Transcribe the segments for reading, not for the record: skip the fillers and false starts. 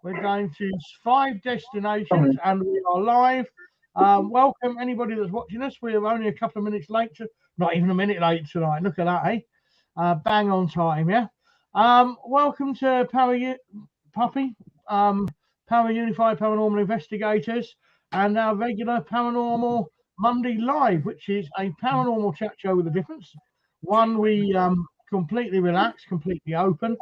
We're going to 5 destinations and we are live. Welcome anybody that's watching us. We're only a couple of minutes late, not even a minute late tonight. Look at that, eh? Bang on time, yeah. Welcome to Power Unified Paranormal Investigators and our regular Paranormal Monday Live, which is a paranormal chat show with a difference. One we completely relaxed, completely open,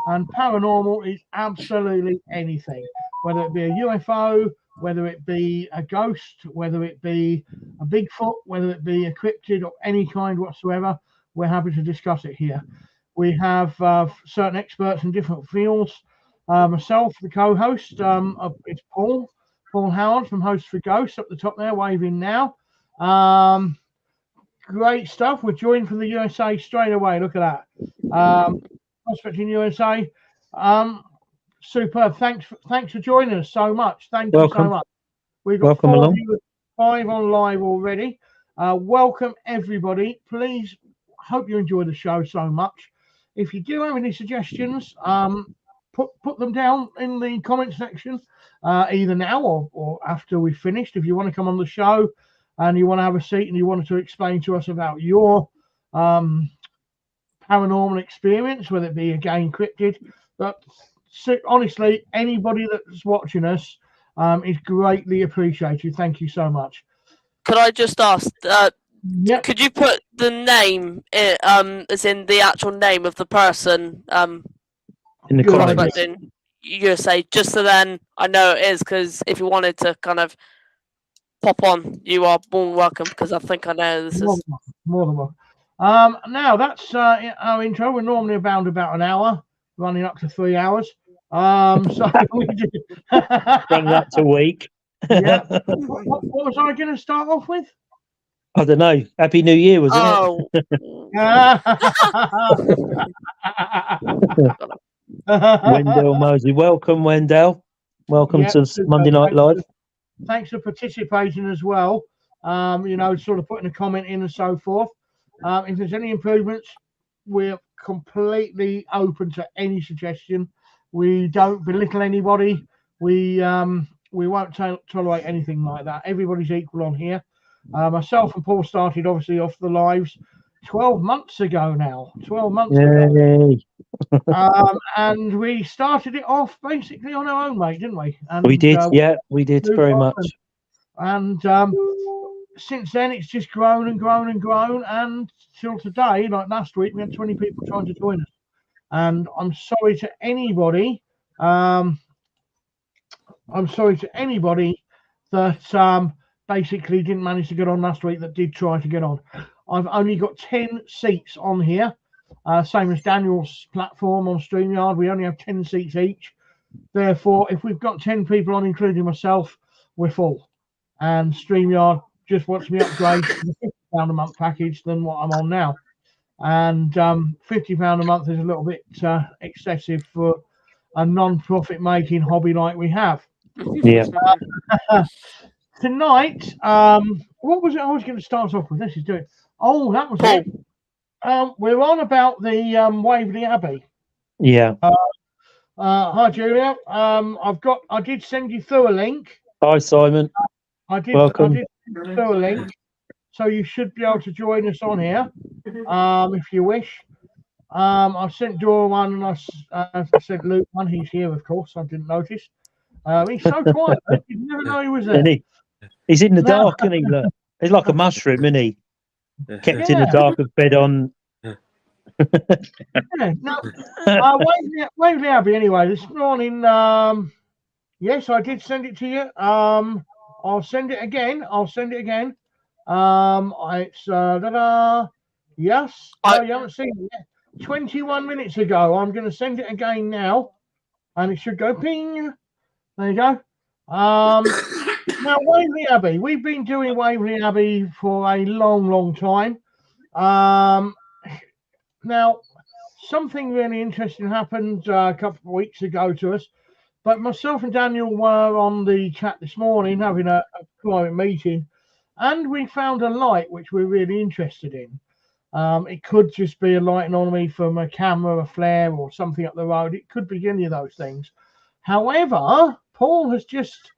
and paranormal is absolutely anything, whether it be a UFO, whether it be a ghost, whether it be a Bigfoot, whether it be a cryptid or any kind whatsoever. We're happy to discuss it here. We have certain experts in different fields. Myself, the co-host, it's Paul Howard from Host for Ghosts up the top there, waving now. Great stuff. We're joined from the USA straight away. Look at that. Prospecting USA. Superb. Thanks for joining us so much. Thank you so much. We've got 5 on live already. Welcome everybody. Please, hope you enjoy the show so much. If you do have any suggestions, put them down in the comment section, either now or after we've finished. If you want to come on the show and you want to have a seat and you wanted to explain to us about your paranormal experience, whether it be again cryptid, but honestly, anybody that's watching us is greatly appreciated. Thank you so much. Could I just ask, could you put the name, as in the actual name of the person in the comments? USA, just so then I know it is, because if you wanted to kind of pop on, you are more than welcome, because I think I know this is more than welcome. Now that's our intro. We're normally about an hour, running up to 3 hours. So we do running up to a week. Yeah. What was I going to start off with? I don't know. Happy New Year, wasn't it? Wendell Mosley. Welcome, Wendell. Welcome to Monday Night Live. Thanks for participating as well. Sort of putting a comment in and so forth. If there's any improvements, we're completely open to any suggestion. We don't belittle anybody. We won't tolerate anything like that. Everybody's equal on here. Myself and Paul started obviously off the lives 12 months ago now. 12 months ago. And we started it off basically on our own, mate, didn't we? And, we did, we did very much. And since then, it's just grown and grown and grown. And till today, like last week, we had 20 people trying to join us. And I'm sorry to anybody. I'm sorry to anybody that basically didn't manage to get on last week that did try to get on. I've only got 10 seats on here, same as Daniel's platform on StreamYard. We only have 10 seats each. Therefore, if we've got 10 people on, including myself, we're full. And StreamYard just wants me upgrade to the £50 a month package than what I'm on now. And £50 a month is a little bit excessive for a non-profit making hobby like we have. Yeah. Tonight, what was it I was going to start off with? Let's just do it. Oh, that was it. We're on about the Waverley Abbey. Yeah. Hi, Julia. I did send you through a link. Hi, Simon. Welcome. I did send you through a link, so you should be able to join us on here, if you wish. I sent Dora one, and I sent Luke one. He's here, of course. I didn't notice. He's so quiet. You never know he was there. He's in the dark, isn't he? Look. He's like a mushroom, isn't he? Kept in the dark of bed on. Waverley Abbey. Anyway, this morning. Yes, I did send it to you. I'll send it again. It's yes. No, you haven't seen it yet. 21 minutes ago. I'm going to send it again now, and it should go ping. There you go. Now, Waverley Abbey. We've been doing Waverley Abbey for a long, long time. Now, something really interesting happened a couple of weeks ago to us. But myself and Daniel were on the chat this morning having a private meeting, and we found a light which we're really interested in. It could just be a light anomaly from a camera, a flare, or something up the road. It could be any of those things. However, Paul has just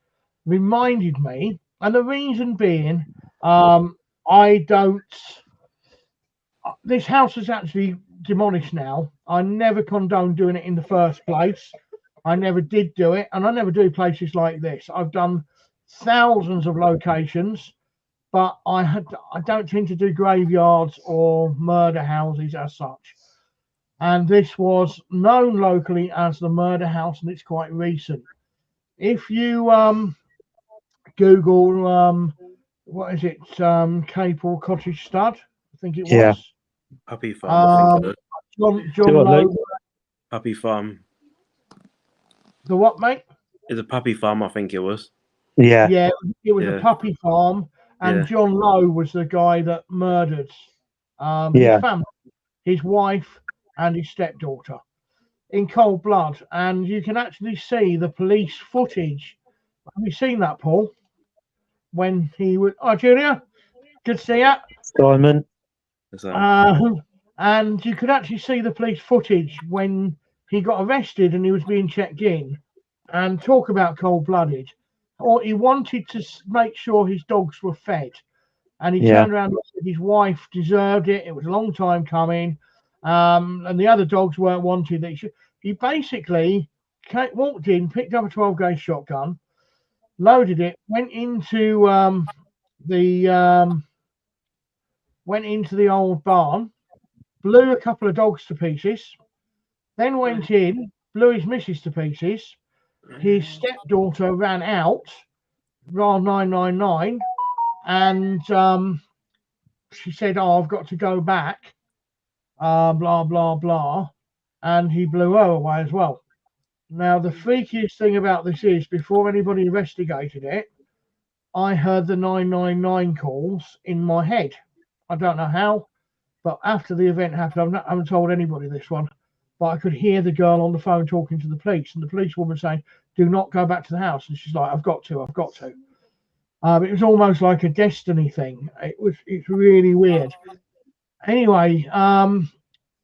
reminded me, and the reason being, this house is actually demolished now. I never condoned doing it in the first place. I never did do it, and I never do places like this. I've done thousands of locations, but I don't tend to do graveyards or murder houses as such. And this was known locally as the murder house, and it's quite recent. If you Google what is it, Capel Cottage Stud, I think it was. Yeah. Puppy Farm. I think John Lowe. Puppy Farm. The what, mate? It's a puppy farm, I think it was. Yeah. Yeah, it was a puppy farm, and John Lowe was the guy that murdered his family, his wife, and his stepdaughter in cold blood. And you can actually see the police footage. Have you seen that, Paul? When he was, Julia, good to see you. Simon. And you could actually see the police footage when he got arrested and he was being checked in. And talk about cold-blooded. Or he wanted to make sure his dogs were fed. And he turned around and said his wife deserved it. It was a long time coming. And the other dogs weren't wanted. He basically walked in, picked up a 12-gauge shotgun, loaded it, went into the old barn, blew a couple of dogs to pieces, then went in, blew his missus to pieces. His stepdaughter ran out, dialed 999, and she said, "Oh, I've got to go back." Blah blah blah, and he blew her away as well. Now, the freakiest thing about this is, before anybody investigated it, I heard the 999 calls in my head. I don't know how, but after the event happened, I haven't told anybody this one, but I could hear the girl on the phone talking to the police, and the police woman saying, "Do not go back to the house." And she's like, I've got to. It was almost like a destiny thing. It's really weird. Anyway,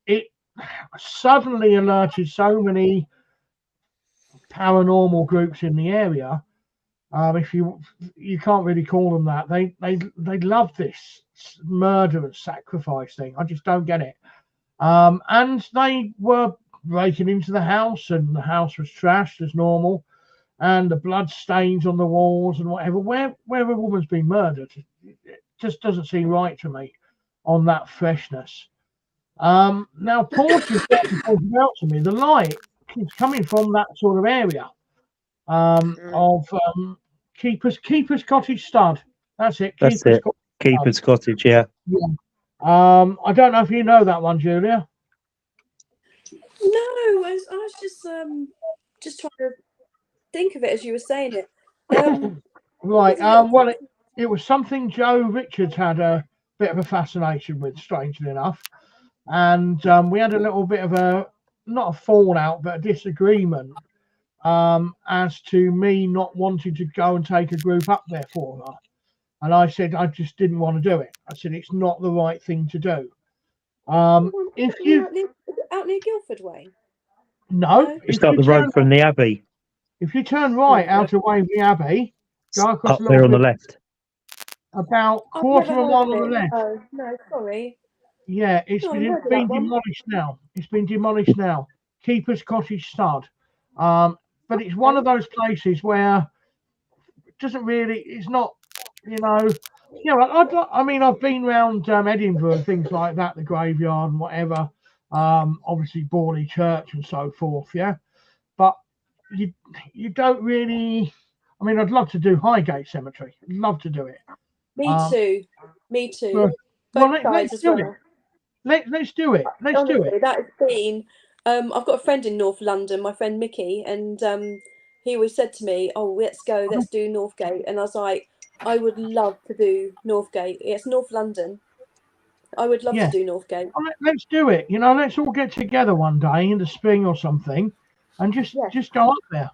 it suddenly alerted so many paranormal groups in the area. If you can't really call them that, they love this murder and sacrifice thing. I just don't get it. And they were breaking into the house, and the house was trashed as normal, and the blood stains on the walls and whatever. Where a woman's been murdered, it just doesn't seem right to me on that freshness. Now, Paul just pointed out to me the light is coming from that sort of area of Keeper's Cottage Stud. That's it. Keeper's Cottage, yeah. I don't know if you know that one, Julia. No, I was just trying to think of it as you were saying it. Right. Well, it was something Joe Richards had a bit of a fascination with, strangely enough, and we had a little bit of not a fallout, but a disagreement as to me not wanting to go and take a group up there for her. And I said I just didn't want to do it. I said it's not the right thing to do. If you out near Guildford Way? No, it's up the road from the Abbey. If you turn right out away from the Abbey, go across up there on the left. About quarter of a mile on the left. Oh no, sorry. Yeah, it's been demolished now. It's been demolished now. Keeper's Cottage Stud. But it's one of those places where it doesn't really. It's not. I mean, I've been around Edinburgh and things like that, the graveyard and whatever. Obviously, Borley Church and so forth. Yeah, but you don't really. I mean, I'd love to do Highgate Cemetery. I'd love to do it. Me too. Well, let's do it. Let's do it. Let's do it. That has been. I've got a friend in North London, my friend Mickey, and he always said to me, "Oh, let's go, let's do Northgate," and I was like, I would love to do Northgate. It's North London. I would love to do Northgate. Well, let's do it. Let's all get together one day in the spring or something, and just go up there.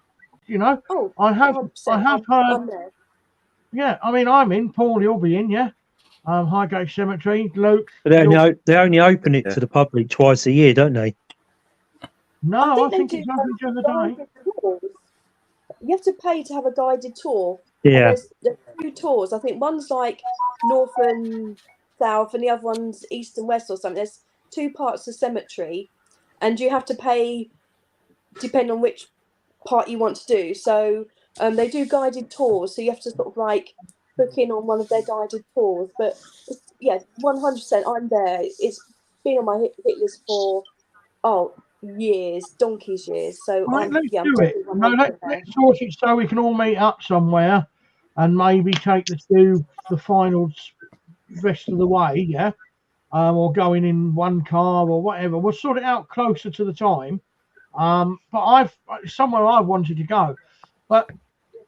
Oh, I have heard. Yeah, I mean, I'm in. Paul, you'll be in. Yeah. Highgate Cemetery. Luke. But they only open it to the public twice a year, don't they? No, I think it's open during the day. you have to pay to have a guided tour. Yeah. And there's 2 tours. I think one's like north and south, and the other one's east and west or something. There's 2 parts of cemetery, and you have to pay depending on which part you want to do. So they do guided tours, so you have to sort of like book in on one of their guided tours. But yeah, 100%, I'm there. It's been on my hit list for years, donkey's years. So Right, let's I'm do it. definitely No, 100% there. let's sort it so we can all meet up somewhere and maybe take us to the finals rest of the way, yeah? Or going in one car or whatever. We'll sort it out closer to the time. But somewhere I wanted to go. But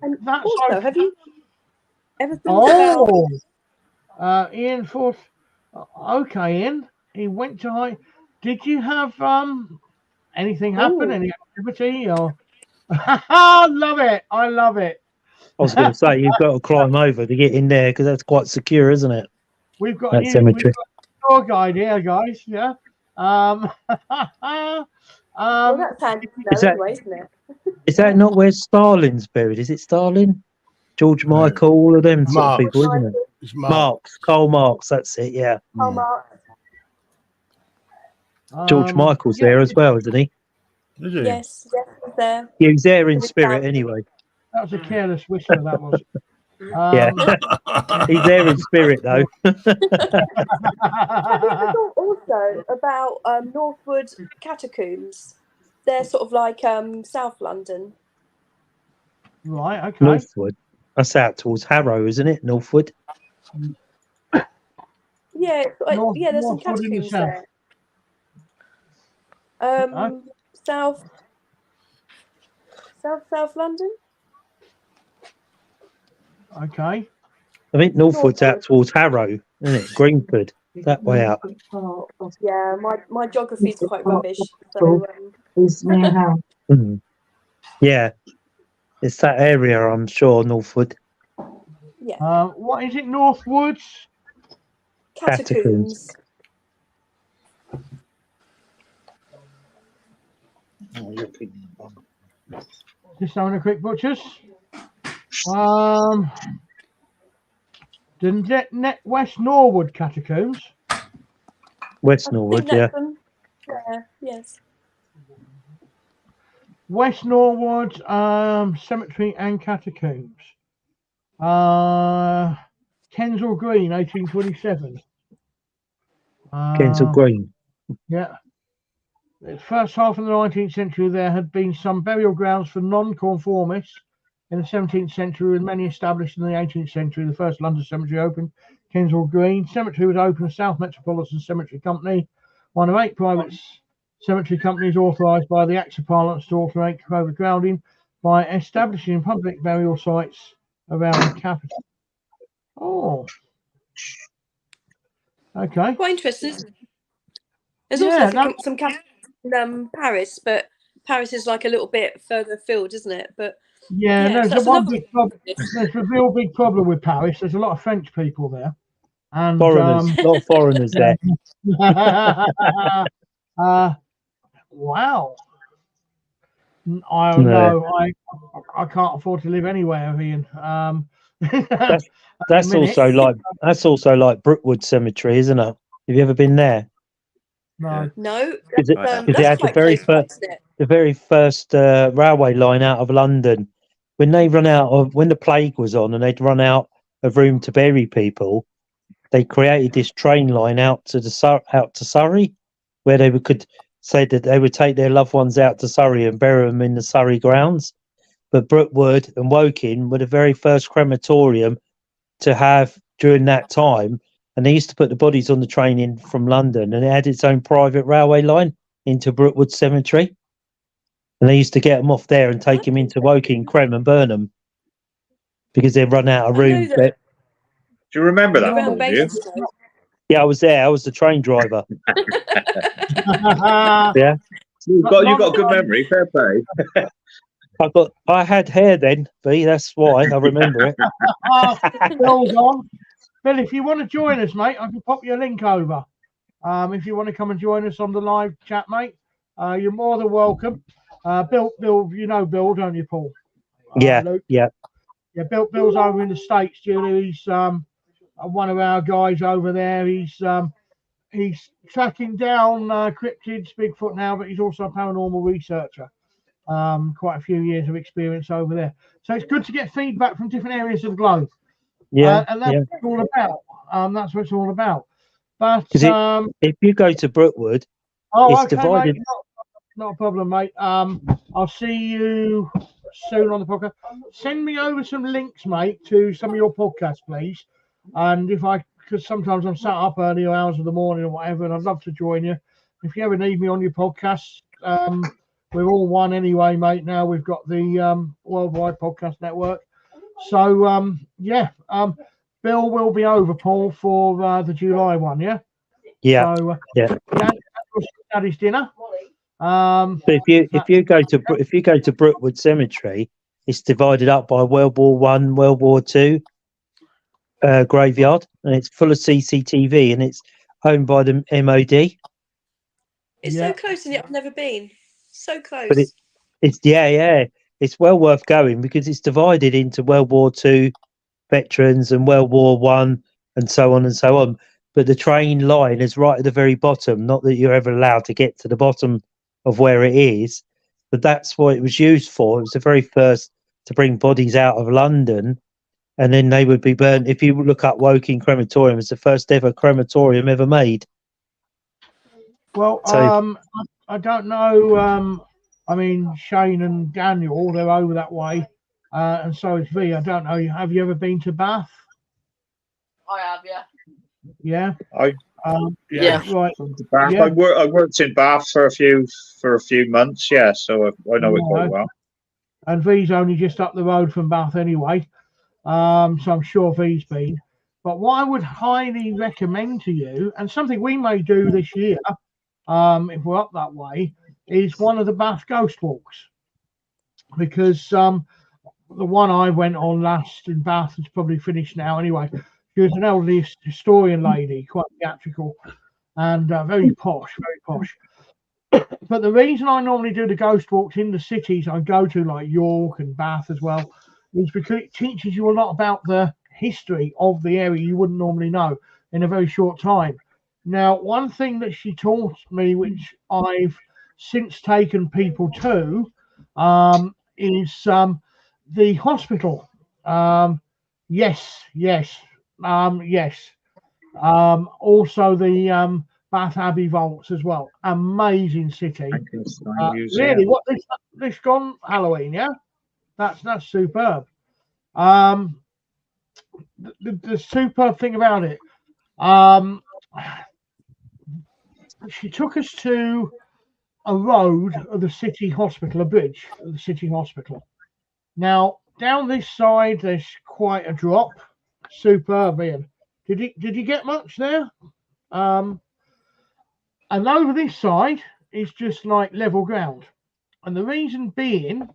And that's also, have you ever thought about... Ian thought, okay, Ian, he went to high. Did you have anything happen? Ooh. Any activity? Or I love it. I love it. I was going to say, you've got to climb over to get in there because that's quite secure, isn't it? We've got That we've cemetery. got a tour guide here, guys. Yeah. Well, that's handy to know anyway, isn't it? Is that not where Stalin's buried? Is it Stalin? George Michael, all of them sort of people, isn't it? It's Marx, Karl Marx, that's it, yeah. Oh, Mark. George Michael's there as well, isn't he? Is it? Yes, he's there. Yeah, he's there in With spirit Stalin. anyway. That was a careless whistle. That was. Yeah. He's there in spirit, though. Also about Northwood catacombs. They're sort of like South London. Right. Okay. Northwood. That's out towards Harrow, isn't it? Northwood. Yeah, there's some Northwood in the catacombs south. there. South London. Okay. I think Northwood's out towards Harrow, isn't it? Greenford, that way out. Yeah, my geography's quite rubbish. So Mhm. Yeah. It's that area, I'm sure, Northwood. yeah, What is it? Northwoods. catacombs. Just having a quick butchers. The West Norwood catacombs. West I Norwood, think yeah. that's them. Yeah, yes. West Norwood Cemetery and Catacombs. Kensal Green, 1827. Kensal Green. Yeah. The first half of the 19th century, there had been some burial grounds for non-conformists in the 17th century, with many established in the 18th century. The first London cemetery opened, Kensal Green. Cemetery was opened as South Metropolitan Cemetery Company, one of 8 private cemetery companies authorised by the Acts of Parliament to authorize overcrowding by establishing public burial sites around the capital. Oh. Okay. Quite interesting. There's Yeah, also some catacombs in Paris, but Paris is like a little bit further afield, isn't it? But yeah, so there's that's one another big problem. There's a real big problem with Paris. There's a lot of French people there. And Foreigners, a lot of foreigners there. Wow. I know. I can't afford to live anywhere, Ian. That's also like Brookwood Cemetery, isn't it? Have you ever been there? No. no, Because it that's had quite close by, isn't it? the very first railway line out of London. When the plague was on and they'd run out of room to bury people, they created this train line out to Surrey, where they could say that they would take their loved ones out to Surrey and bury them in the Surrey grounds. But Brookwood and Woking were the very first crematorium to have during that time, and they used to put the bodies on the train in from London, and it had its own private railway line into Brookwood Cemetery, and they used to get them off there and take them into Woking, crem and burn them because they'd run out of room. Do you remember that? Around Paul, do you? Basingstoke. Yeah, I was there. I was the train driver. Yeah, You've got a good memory. Fair play. I had hair then, B. That's why I remember it. Bill's on. Bill, if you want to join us, mate, I can pop your link over. If you want to come and join us on the live chat, mate, you're more than welcome. Bill, you know Bill, don't you, Paul? Yeah, Luke. yeah. Yeah, Bill's over in the States, Julie. He's one of our guys over there. He's tracking down cryptids, Bigfoot now, but he's also a paranormal researcher. Quite a few years of experience over there. So it's good to get feedback from different areas of the globe. Yeah, and that's what it's all about. That's what it's all about. But if you go to Brookwood, it's okay, divided. mate, not a problem, mate. I'll see you soon on the podcast. Send me over some links, mate, to some of your podcasts, please. And because sometimes I'm sat up early hours of the morning or whatever, and I'd love to join you. If you ever need me on your podcast, we're all one anyway, mate. Now we've got the Worldwide Podcast Network. So Bill will be over, Paul, for the July one. Yeah. Yeah. So yeah. Had his dinner. But if you go to Brookwood Cemetery, it's divided up by World War One, World War Two graveyard, and it's full of CCTV, and it's owned by the MOD. It's so close, and yet I've never been. So close. But it's well worth going because it's divided into World War Two veterans and World War One and so on and so on. But the train line is right at the very bottom. Not that you're ever allowed to get to the bottom of where it is, but that's what it was used for. It was the very first to bring bodies out of London, and then they would be burnt. If you look up Woking Crematorium, it's the first ever crematorium ever made. Well, so, I don't know. I mean, Shane and Daniel, they're over that way, and so is V. I don't know. Have you ever been to Bath? I have, yeah. Yeah. Yeah. Right. Bath. Yeah. I worked in Bath for a few months. Yeah, so I know it quite well. And V's only just up the road from Bath anyway, so I'm sure V's been. But what I would highly recommend to you, and something we may do this year, if we're up that way, is one of the Bath ghost walks, because the one I went on last in Bath is probably finished now anyway. She was an elderly historian lady, quite theatrical, and very posh. But the reason I normally do the ghost walks in the cities I go to, like York and Bath as well, is because it teaches you a lot about the history of the area you wouldn't normally know in a very short time. Now, one thing that she taught me, which I've since taken people to, is the hospital. Yes. Also the Bath Abbey vaults as well. Amazing city. Really, what this gone Halloween? Yeah, that's superb. The superb thing about it, she took us to a road of the city hospital, a bridge of the city hospital. Now, down this side, there's quite a drop. Superb, Ian. Did you get much there? And over this side is just like level ground. And the reason being,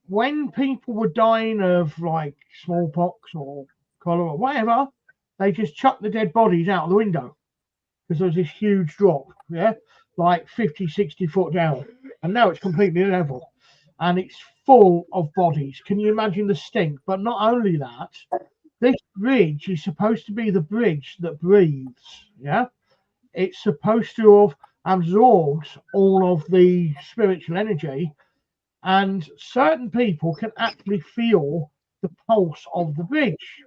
when people were dying of like smallpox or cholera or whatever, they just chucked the dead bodies out of the window because there was this huge drop, like 50, 60 foot down. And now it's completely level and it's full of bodies. Can you imagine the stink? But not only that, this bridge is supposed to be the bridge that breathes, It's supposed to have absorbed all of the spiritual energy, and certain people can actually feel the pulse of the bridge.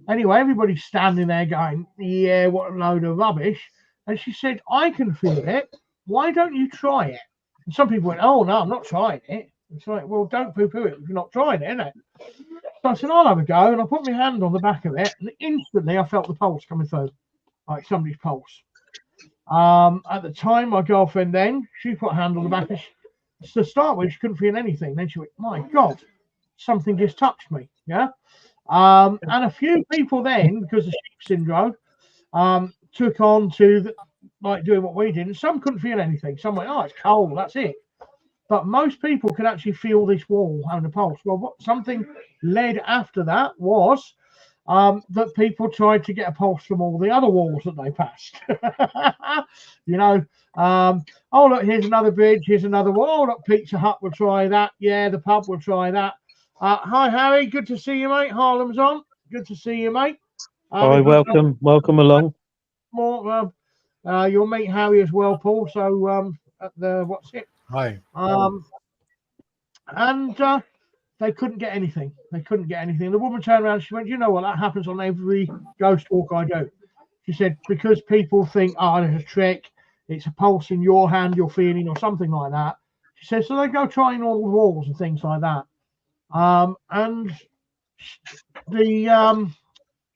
Anyway, everybody's standing there going, yeah, what a load of rubbish. And she said, I can feel it. Why don't you try it? And some people went, oh, no, I'm not trying it. It's like, well, don't poo-poo it if you're not trying it, innit? So I said, I'll have a go. And I put my hand on the back of it. And instantly I felt the pulse coming through, like somebody's pulse. At the time, my girlfriend then, she put a hand on the back. To start with, she couldn't feel anything. Then she went, my God, something just touched me. And a few people then, because of sheep syndrome, took on to doing what we did. And some couldn't feel anything. Some went, oh, it's cold, that's it. But most people could actually feel this wall having a pulse. Well, something led after that was that people tried to get a pulse from all the other walls that they passed. Oh, look, here's another bridge, here's another wall. Oh, look, Pizza Hut will try that. Yeah, the pub will try that. Hi, Harry. Good to see you, mate. Harlem's on. Good to see you, mate. Hi, we've got welcome along. more. You'll meet Harry as well, Paul. So at the what's it? Hi. And they couldn't get anything. The woman turned around. She went, "You know what? That happens on every ghost walk I do." She said, "Because people think, oh, there's a trick. It's a pulse in your hand you're feeling, or something like that." She said, "So they go trying all the walls and things like that." And the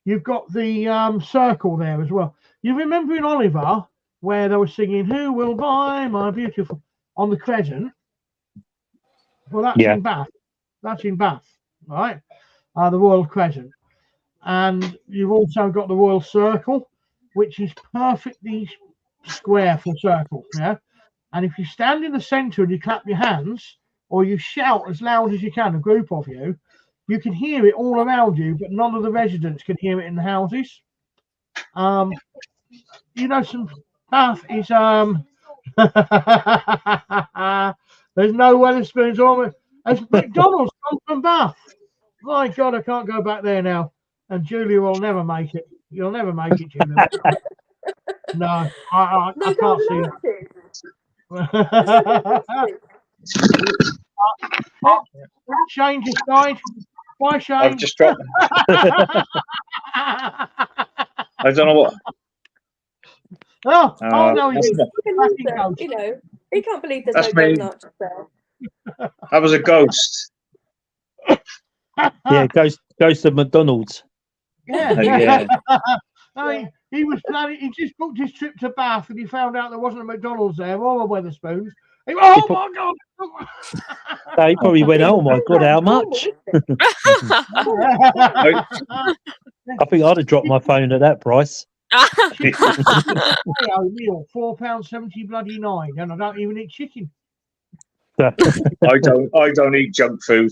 you've got the circle there as well. You remember in Oliver where they were singing "Who Will Buy My Beautiful" on the crescent? Well, that's in Bath. Right? The Royal Crescent. And you've also got the Royal Circle, which is perfectly square for a circle. Yeah. And if you stand in the centre and you clap your hands, or you shout as loud as you can, a group of you, you can hear it all around you, but none of the residents can hear it in the houses. You know, some Bath is there's no Wetherspoons on it. It's McDonald's come from Bath. My God, I can't go back there now. And Julia will never make it. You'll never make it, Julia. No, I can't see it. Shane just died. Why, Shane? I've just dropped. I don't know what. Oh no, that's not- You know, he can't believe there's That's no me. donuts there. That was a ghost. Yeah, ghost of McDonald's. Yeah. Yeah. He was planning. He just booked his trip to Bath, and he found out there wasn't a McDonald's there or a Wetherspoons. My God! No, he probably went, "Oh my God, how much?" I think I'd have dropped my phone at that price. Meal £4.70 bloody 9, and I don't even eat chicken. I don't eat junk food.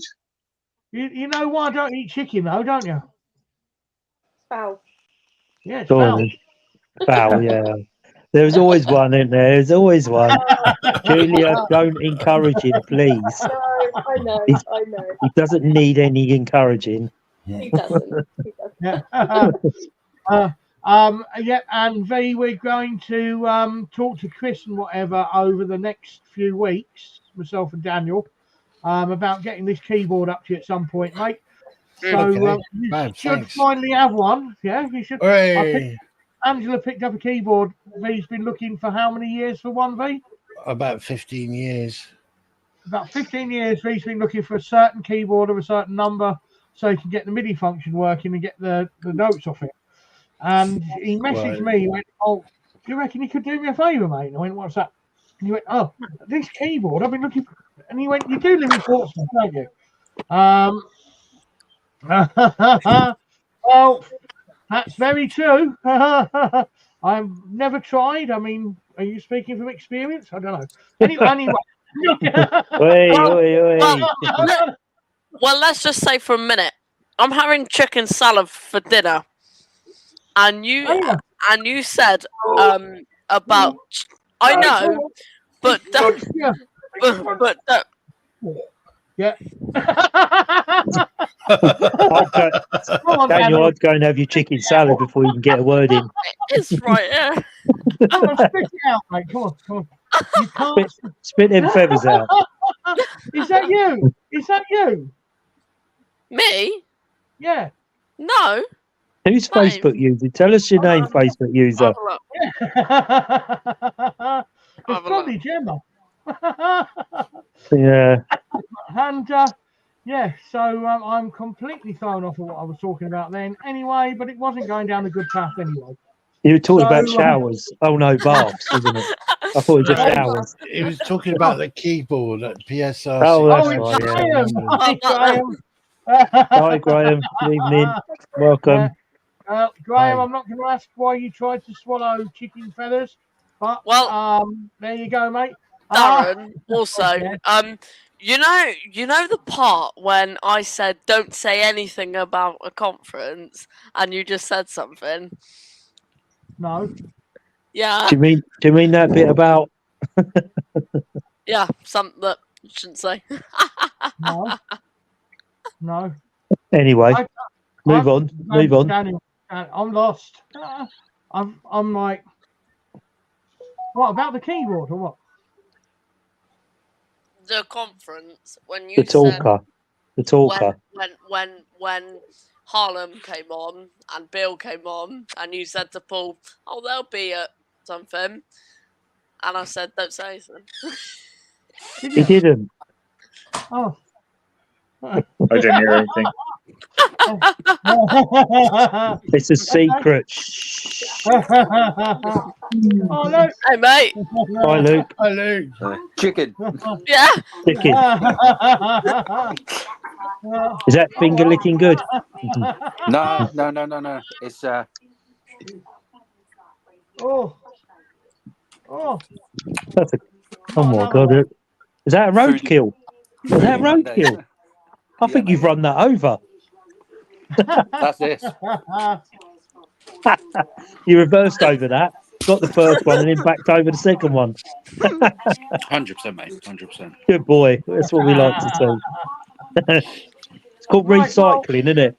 You know why I don't eat chicken though, don't you? Foul. Yeah, it's Go foul. on, foul, yeah. There's always one in there. There's always one. Julia, don't encourage him, please. I know. He doesn't need any encouraging. He doesn't. Yeah. And V, we're going to talk to Chris and whatever over the next few weeks, myself and Daniel, about getting this keyboard up to you at some point, mate. So you should finally have one. Yeah, you should. Angela picked up a keyboard. V's been looking for how many years for one, V? About 15 years. About 15 years, V's been looking for a certain keyboard of a certain number so he can get the MIDI function working and get the notes off it. And he messaged me, he went, "Oh, do you reckon you could do me a favour, mate?" And I went, "What's that?" And he went, "Oh, this keyboard, I've been looking for..." And he went, "You do live in Portsmouth, don't you?" Well, that's very true. I've never tried. I mean, are you speaking from experience? I don't know. Anyway. Well, let's just say for a minute, I'm having chicken salad for dinner, and you said about I know, but don't, but don't. Yeah. Daniel, I'd go and have your chicken salad before you can get a word in. It's right here. Come on, spit it out, mate. Come on. You can't spit them feathers out. Is that you? Me? Yeah. No. Who's Facebook user? Tell us your name, Facebook user. It's probably Gemma. Yeah. And so I'm completely thrown off of what I was talking about then. Anyway, but it wasn't going down the good path anyway. You were talking about showers. Oh no, baths, wasn't it? I thought it was just showers. He was talking about the keyboard at PSRC. Oh, that's right. Graham. Hi, Graham. Good evening. Welcome. Graham, I'm not going to ask why you tried to swallow chicken feathers, but there you go, mate. Darren, also, you know the part when I said don't say anything about a conference, and you just said something. No. Yeah. Do you mean that bit about? Yeah, something that you shouldn't say. No. Anyway, move on. I'm lost. I'm like, what about the keyboard or what? The conference when you The talker. when Harlem came on and Bill came on and you said to Paul, "Oh, they'll be at something," and I said, "Don't say anything." He didn't. Oh. I didn't hear anything. It's a secret. Oh, look. Hey, mate. Hi, Luke. Hi, Luke. Chicken. Yeah. Chicken. Is that finger licking good? No. It's Oh, That's a, oh my god! Is that a roadkill? Is that roadkill? I think you've run that over. that's it. You reversed over that, got the first one, and then backed over the second one. 100%, mate. 100%. Good boy. That's what we like to see. It's called recycling, isn't it?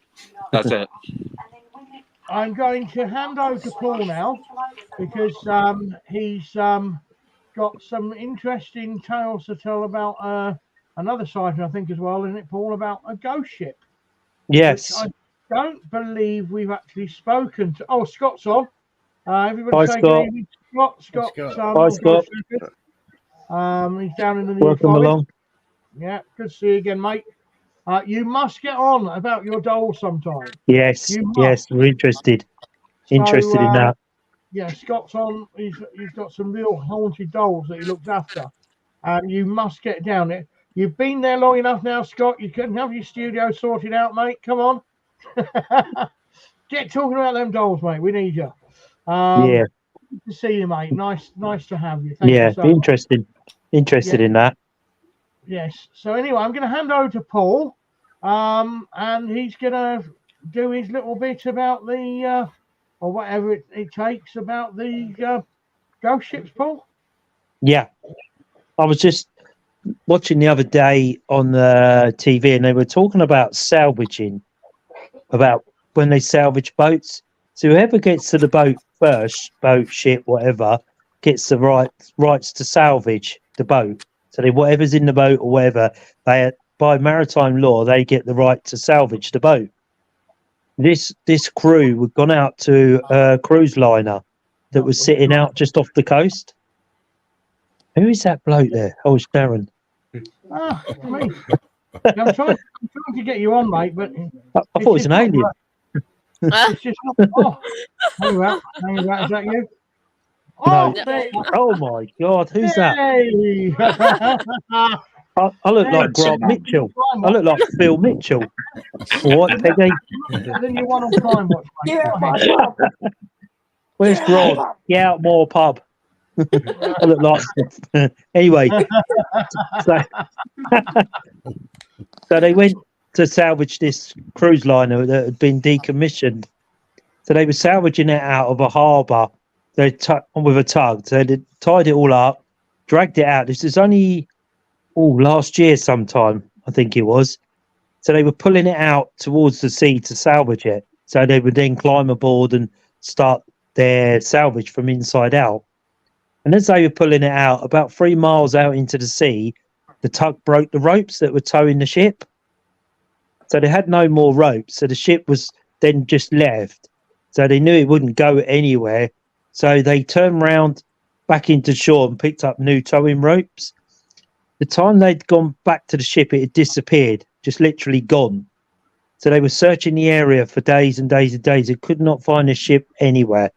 That's it. I'm going to hand over to Paul now because he's got some interesting tales to tell about another sighting, I think, as well, isn't it, Paul, about a ghost ship? Yes. I don't believe we've actually spoken to. Oh, Scott's on. Everybody Hi, say Scott. good evening, Scott. Hi, Scott. He's down in the Welcome along. Yeah, good to see you again, mate. You must get on about your dolls sometime. Yes, we're interested. Interested in that. Yeah, Scott's on. He's got some real haunted dolls that he looks after, and you must get down there. You've been there long enough now, Scott. You can have your studio sorted out, mate. Come on, get talking about them dolls, mate. We need you. Yeah. Good to see you, mate. Nice to have you. Thank you so much. Interested in that. Yes. So anyway, I'm going to hand over to Paul, and he's going to do his little bit about the, or whatever it takes about the ghost ships, Paul. Yeah. I was just watching the other day on the TV, and they were talking about salvaging, about when they salvage boats. So whoever gets to the boat first, boat, ship, whatever, gets the rights to salvage the boat. So whatever's in the boat or whatever, by maritime law, they get the right to salvage the boat. This crew had gone out to a cruise liner that was sitting out just off the coast. Who is that bloke there? Oh, it's Darren. Ah, me. I'm trying to get you on, mate, but I thought it was an alien. It's just not. Hang about. Is that you? Oh, No. Oh my God, who's that? Hey. I look like Grant Mitchell. I look like Phil Mitchell. What, Peggy? Then you want on Prime Watch, mate. Where's Grant? Get out more pub. I look like. Anyway, so they went to salvage this cruise liner that had been decommissioned. So they were salvaging it out of a harbour. They with a tug. So they tied it all up, dragged it out. This is only last year sometime, I think it was. So they were pulling it out towards the sea to salvage it. So they would then climb aboard and start their salvage from inside out. And as they were pulling it out, about 3 miles out into the sea, the tug broke the ropes that were towing the ship. So they had no more ropes. So the ship was then just left. So they knew it wouldn't go anywhere. So they turned round back into shore and picked up new towing ropes. The time they'd gone back to the ship, it had disappeared, just literally gone. So they were searching the area for days and days and days and could not find the ship anywhere.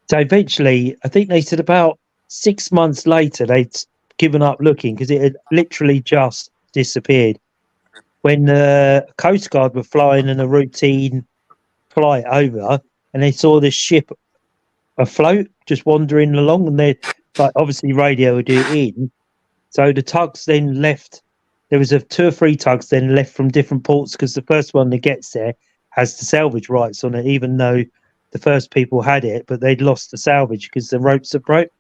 So eventually, I think they said about 6 months later, they'd given up looking because it had literally just disappeared. When the Coast Guard were flying in a routine flight over, and they saw this ship afloat, just wandering along, and they obviously radioed it in. So the tugs then left. There was 2 or 3 tugs then left from different ports because the first one that gets there has the salvage rights on it, even though the first people had it, but they'd lost the salvage because the ropes had broke.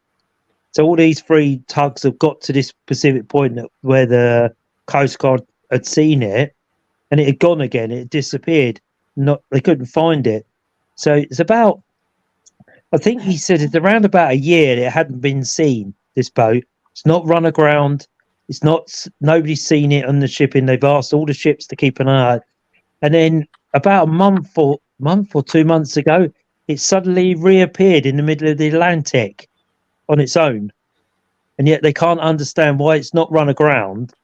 So all these 3 tugs have got to this specific point where the Coast Guard had seen it, and it had gone again. It had disappeared. They couldn't find it. So it's about, I think he said it's around about a year it hadn't been seen, this boat. It's not run aground. It's not, nobody's seen it on the shipping. They've asked all the ships to keep an eye out. And then about a month or 2 months ago, it suddenly reappeared in the middle of the Atlantic on its own. And yet they can't understand why it's not run aground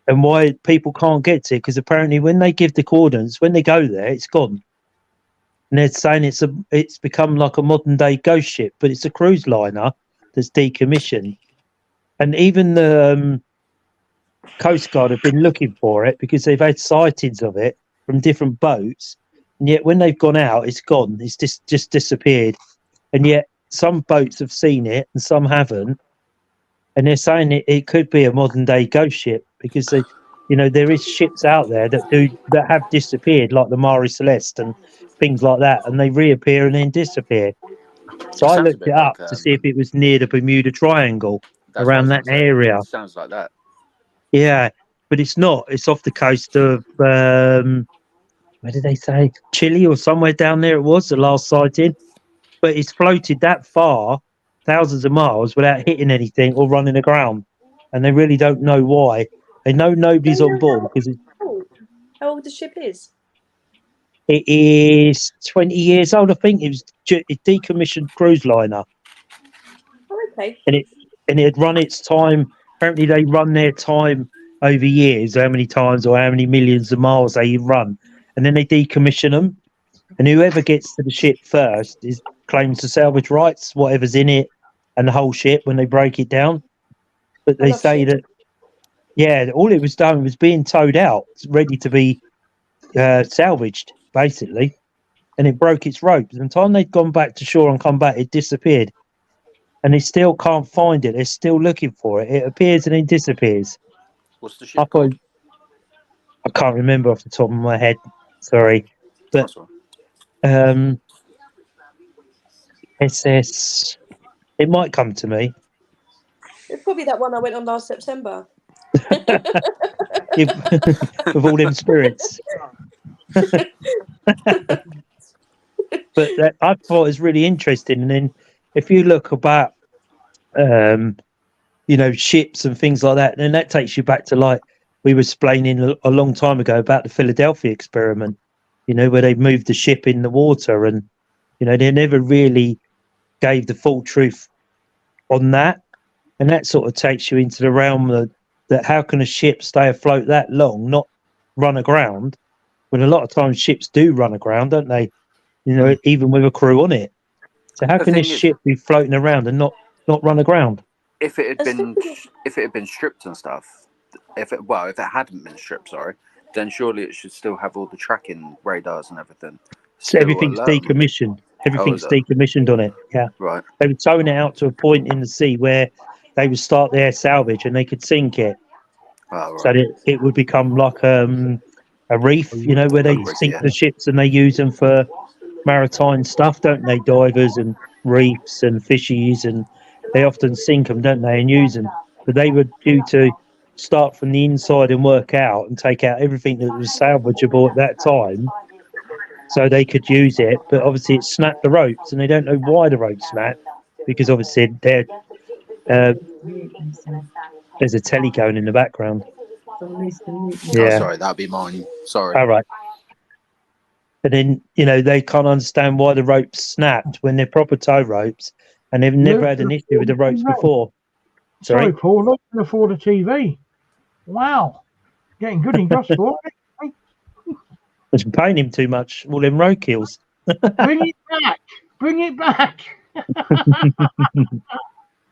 and why people can't get to it, because apparently when they give the coordinates, when they go there, it's gone. And they're saying it's become like a modern day ghost ship, but it's a cruise liner that's decommissioned. And even the Coast Guard have been looking for it because they've had sightings of it from different boats. And yet when they've gone out, it's gone. It's just disappeared. And yet some boats have seen it and some haven't. And they're saying it could be a modern day ghost ship because they, there is ships out there that have disappeared, like the Mare Celeste and things like that, and they reappear and then disappear. So I looked it up to see if it was near the Bermuda Triangle, around that area. It sounds like that. Yeah, but it's not. It's off the coast of where did they say? Chile or somewhere down there. It was the last sighting, but it's floated that far, thousands of miles, without hitting anything or running aground, and they really don't know why. They know nobody's on board because how old the ship is. It is 20 years old. I think it was a decommissioned cruise liner. Oh, okay. And it had run its time. Apparently, they run their time over years, how many times or how many millions of miles they run, and then they decommission them. And whoever gets to the ship first claims the salvage rights, whatever's in it, and the whole ship when they break it down. But they say that, all it was done was being towed out, ready to be salvaged, basically, and it broke its ropes. And the time they'd gone back to shore and come back, it disappeared, and they still can't find it. They're still looking for it. It appears and then disappears. What's the ship called? I can't remember off the top of my head. Sorry, but SS. It might come to me. It's probably that one I went on last September. With all them spirits. But I thought it was really interesting. And then if you look about, ships and things like that, then that takes you back to, like we were explaining a long time ago about the Philadelphia experiment, where they moved the ship in the water, and, they never really gave the full truth on that. And that sort of takes you into the realm that how can a ship stay afloat that long, not run aground, when a lot of times ships do run aground, don't they? Even with a crew on it. So how can this ship be floating around and not run aground? If it had been stripped and stuff, if it hadn't been stripped, then surely it should still have all the tracking radars and everything. So everything's decommissioned. Everything's decommissioned on it. Yeah. Right. They were towing it out to a point in the sea where they would start their salvage and they could sink it. Oh, right. So that it would become like a reef, where they sink the ships and they use them for maritime stuff, don't they? Divers and reefs and fishies, and they often sink them, don't they, and use them. But they were due to start from the inside and work out and take out everything that was salvageable at that time, so they could use it. But obviously it snapped the ropes, and they don't know why the ropes snapped, because obviously there's a telly going in the background. Yeah. Oh, sorry, that'd be mine. Sorry. All right. And then, they can't understand why the ropes snapped when they're proper tow ropes, and they've never had an issue with the ropes before. Sorry, Paul, I can afford a TV. Wow. Getting good in gospel. It's paying him too much, all them roadkills. Bring it back. Bring it back.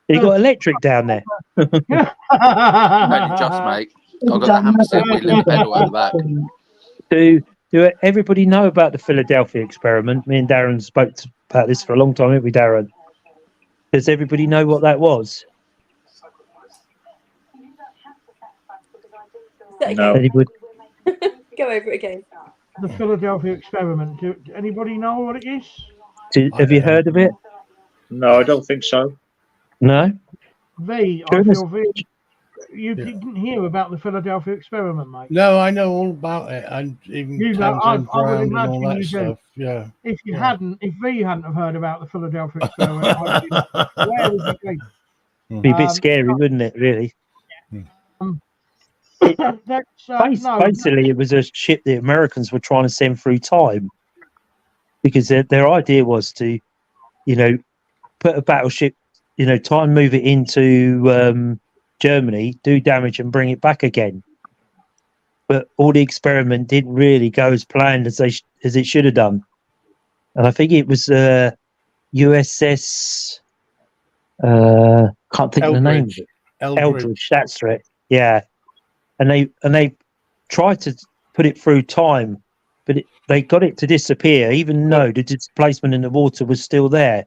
You got electric down there. Only just, mate. I've got the hamster wheel and the pedal at the back. Do everybody know about the Philadelphia experiment? Me and Darren spoke about this for a long time, haven't we, Darren? Does everybody know what that was? No. Go over it again. The Philadelphia experiment. Do anybody know what it is? Have you heard of it? No, I don't think so. No? I feel you didn't hear about the Philadelphia experiment, mate. No, I know all about it, and even You know, Townsend I would Brown and all imagine that you do. stuff. Yeah. If you hadn't, if V hadn't have heard about the Philadelphia experiment, I'd be like, where would you be? Be a bit scary, wouldn't it? Really. Basically, it was a ship the Americans were trying to send through time, because their idea was to, put a battleship, time move it into Germany, do damage, and bring it back again. But all the experiment didn't really go as planned as it should have done. And I think it was USS. Can't think of the name of it. Eldridge. That's right. Yeah, and they tried to put it through time, but they got it to disappear, even though the displacement in the water was still there.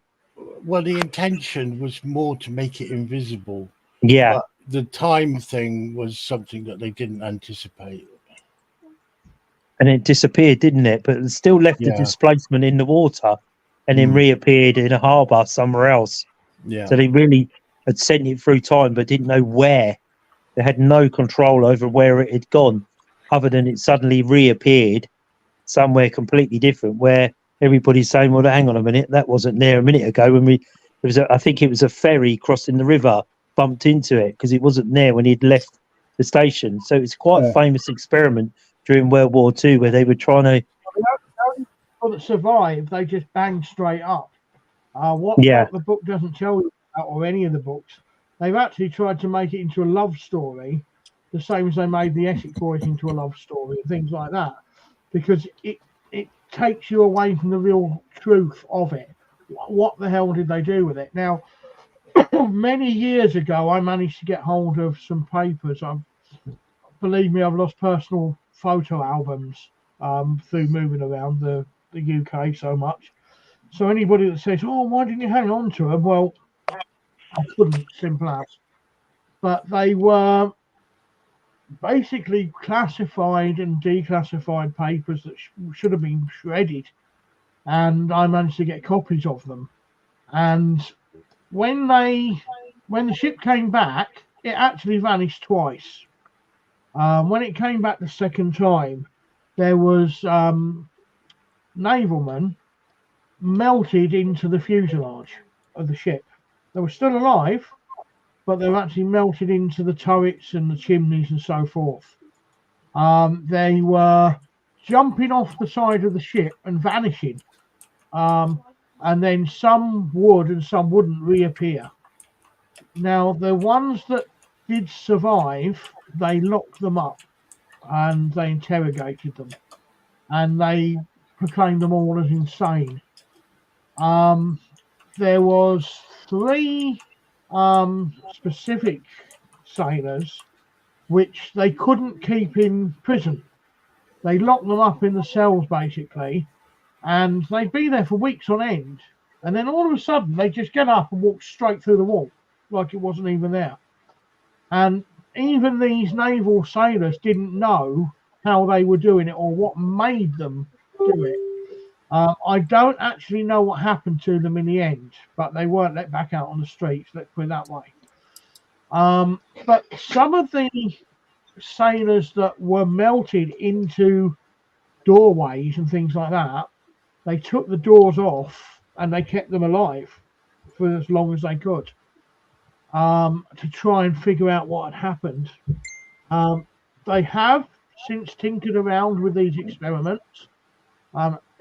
Well, the intention was more to make it invisible. Yeah. But the time thing was something that they didn't anticipate. And it disappeared, didn't it? But it still left the displacement in the water, and then reappeared in a harbour somewhere else. Yeah. So they really had sent it through time, but didn't know where. They had no control over where it had gone, other than it suddenly reappeared somewhere completely different, where everybody's saying, well, hang on a minute, that wasn't there a minute ago when I think it was a ferry crossing the river, bumped into it, because it wasn't there when he'd left the station. So it's quite a famous experiment during World War II, where they were trying to... The people that survived, they just banged straight up. What the book doesn't tell you about, or any of the books, they've actually tried to make it into a love story, the same as they made the Essex Boys into a love story and things like that, because it takes you away from the real truth of it. What the hell did they do with it? Now, many years ago, I managed to get hold of some papers. Believe me, I've lost personal photo albums through moving around the UK so much. So anybody that says, oh, why didn't you hang on to them? Well, I couldn't, simple as. But they were basically classified and declassified papers that should have been shredded. And I managed to get copies of them. And when the ship came back, it actually vanished twice. When it came back the second time, there was navalmen melted into the fuselage of the ship. They were still alive, but they were actually melted into the turrets and the chimneys and so forth. They were jumping off the side of the ship and vanishing. And then some would and some wouldn't reappear. Now, the ones that did survive, they locked them up and they interrogated them. And they proclaimed them all as insane. There was 3 specific sailors which they couldn't keep in prison. They locked them up in the cells, basically, and they'd be there for weeks on end. And then all of a sudden, they just get up and walk straight through the wall, like it wasn't even there. And even these naval sailors didn't know how they were doing it or what made them do it. I don't actually know what happened to them in the end, but they weren't let back out on the streets, let's put it that way. But some of the sailors that were melted into doorways and things like that, they took the doors off and they kept them alive for as long as they could, to try and figure out what had happened. They have since tinkered around with these experiments.